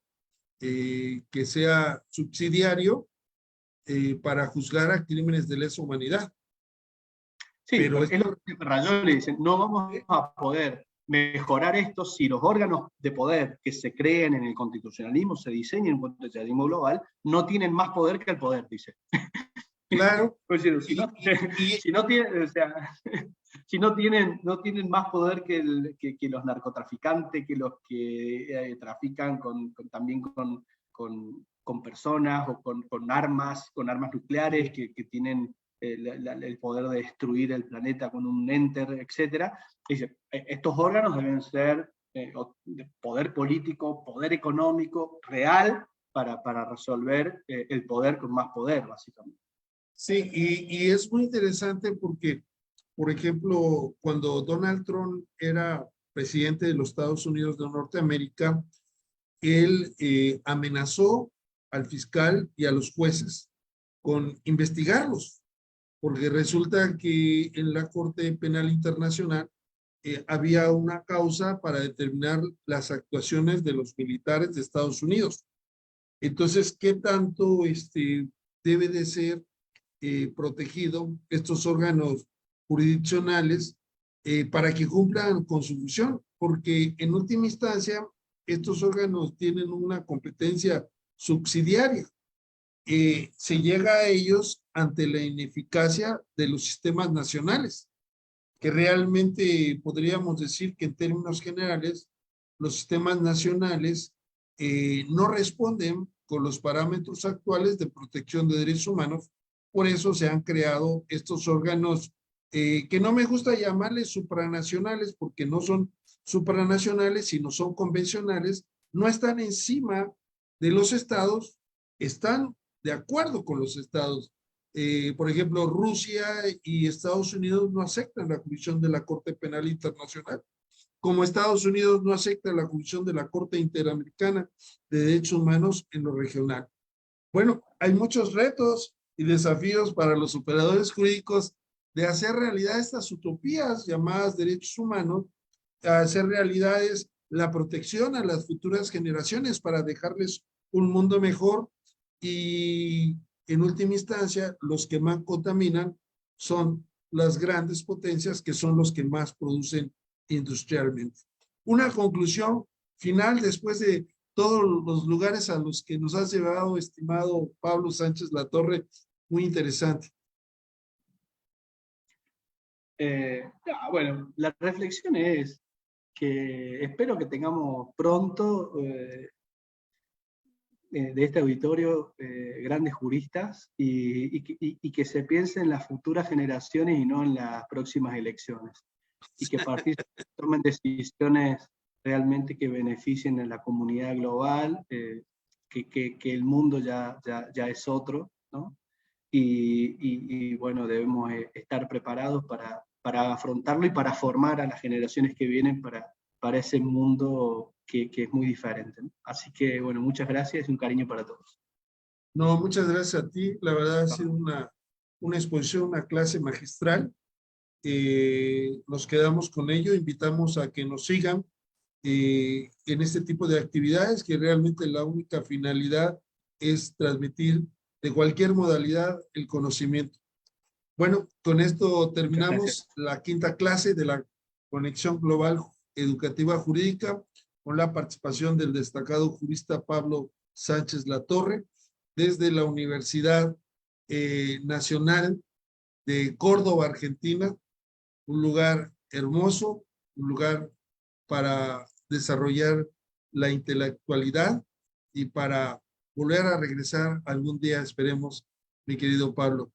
que sea subsidiario para juzgar a crímenes de lesa humanidad. Sí, pero es lo que Rayón le dicen, no vamos a poder mejorar esto si los órganos de poder que se creen en el constitucionalismo, se diseñan en el constitucionalismo global, no tienen más poder que el poder, dice. Claro. Si no tienen más poder que los narcotraficantes, que los que trafican también con personas o con armas nucleares, que tienen el poder de destruir el planeta con un enter, etc. Dice, estos órganos deben ser de poder político, poder económico, real, para resolver el poder con más poder, básicamente. Sí, y es muy interesante porque, por ejemplo, cuando Donald Trump era presidente de los Estados Unidos de Norteamérica, él amenazó al fiscal y a los jueces con investigarlos, porque resulta que en la Corte Penal Internacional había una causa para determinar las actuaciones de los militares de Estados Unidos. Entonces, ¿qué tanto debe de ser protegido estos órganos jurisdiccionales para que cumplan con su función? Porque en última instancia, estos órganos tienen una competencia subsidiaria. Se llega a ellos ante la ineficacia de los sistemas nacionales, que realmente podríamos decir que en términos generales, los sistemas nacionales no responden con los parámetros actuales de protección de derechos humanos. Por eso se han creado estos órganos que no me gusta llamarles supranacionales, porque no son supranacionales, sino son convencionales, no están encima de los estados, están de acuerdo con los estados. Por ejemplo, Rusia y Estados Unidos no aceptan la jurisdicción de la Corte Penal Internacional, como Estados Unidos no acepta la jurisdicción de la Corte Interamericana de Derechos Humanos en lo regional. Bueno, hay muchos retos y desafíos para los operadores jurídicos de hacer realidad estas utopías llamadas derechos humanos, hacer realidades la protección a las futuras generaciones para dejarles un mundo mejor, y en última instancia los que más contaminan son las grandes potencias, que son los que más producen industrialmente. Una conclusión final después de todos los lugares a los que nos has llevado, estimado Pablo Sánchez Latorre, muy interesante. Bueno, la reflexión es que espero que tengamos pronto de este auditorio grandes juristas y que se piense en las futuras generaciones y no en las próximas elecciones. Y que a partir de eso tomen decisiones realmente que beneficien a la comunidad global, que el mundo ya es otro, ¿no? Y bueno, debemos estar preparados para afrontarlo y para formar a las generaciones que vienen para ese mundo que es muy diferente, ¿no? Así que, bueno, muchas gracias y un cariño para todos. No, muchas gracias a ti. La verdad ha sido una exposición, una clase magistral. Nos quedamos con ello. Invitamos a que nos sigan en este tipo de actividades, que realmente la única finalidad es transmitir de cualquier modalidad el conocimiento. Bueno, con esto terminamos la quinta clase de la Conexión Global Educativa Jurídica, con la participación del destacado jurista Pablo Sánchez Latorre, desde la Universidad Nacional de Córdoba, Argentina, un lugar hermoso, un lugar para desarrollar la intelectualidad y para volver a regresar algún día, esperemos, mi querido Pablo.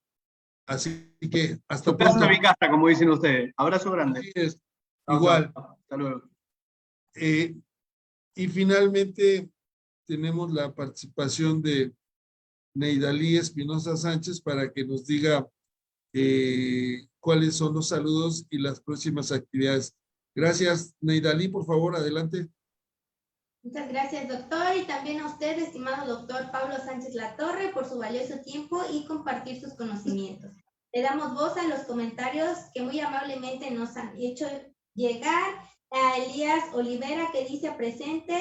Así que hasta pronto. A mi casa, como dicen ustedes. Abrazo grande. Igual. Hasta luego. Y finalmente tenemos la participación de Neidalí Espinosa Sánchez para que nos diga cuáles son los saludos y las próximas actividades. Gracias, Neidalí, por favor, adelante. Muchas gracias, doctor, y también a usted, estimado doctor Pablo Sánchez Latorre, por su valioso tiempo y compartir sus conocimientos. Le damos voz a los comentarios que muy amablemente nos han hecho llegar a Elías Olivera, que dice presente,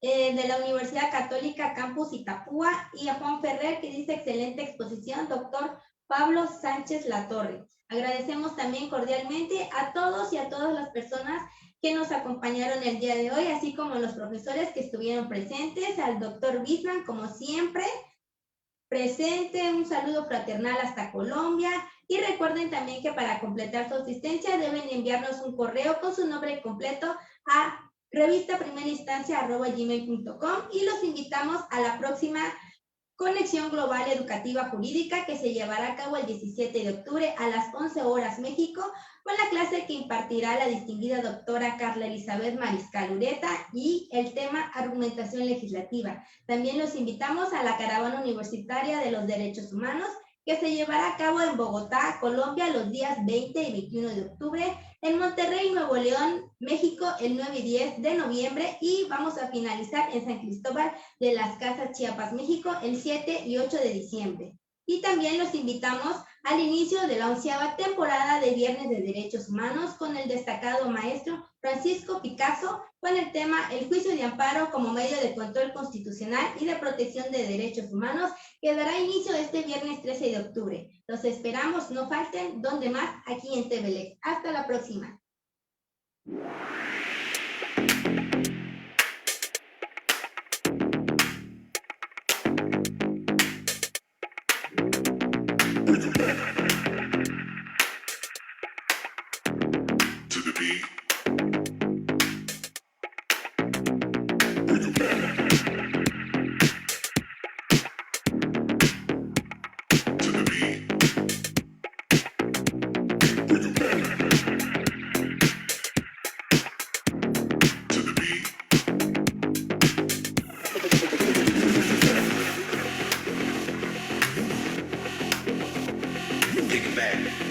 de la Universidad Católica Campus Itapúa, y a Juan Ferrer, que dice excelente exposición, doctor Pablo Sánchez Latorre. Agradecemos también cordialmente a todos y a todas las personas que nos acompañaron el día de hoy, así como los profesores que estuvieron presentes, al doctor Bisman, como siempre, presente, un saludo fraternal hasta Colombia, y recuerden también que para completar su asistencia deben enviarnos un correo con su nombre completo a revistaprimerainstancia@gmail.com, y los invitamos a la próxima Conexión Global Educativa Jurídica, que se llevará a cabo el 17 de octubre a las 11 horas México, con la clase que impartirá la distinguida doctora Carla Elizabeth Mariscal Ureta y el tema Argumentación Legislativa. También los invitamos a la Caravana Universitaria de los Derechos Humanos, que se llevará a cabo en Bogotá, Colombia, los días 20 y 21 de octubre, en Monterrey, Nuevo León, México, el 9 y 10 de noviembre, y vamos a finalizar en San Cristóbal de las Casas, Chiapas, México, el 7 y 8 de diciembre. Y también los invitamos al inicio de la 11ª temporada de Viernes de Derechos Humanos con el destacado maestro Francisco Picasso con el tema El juicio de amparo como medio de control constitucional y de protección de derechos humanos, que dará inicio este viernes 13 de octubre. Los esperamos, no falten, donde más, aquí en TVLEX. Hasta la próxima. Take it back.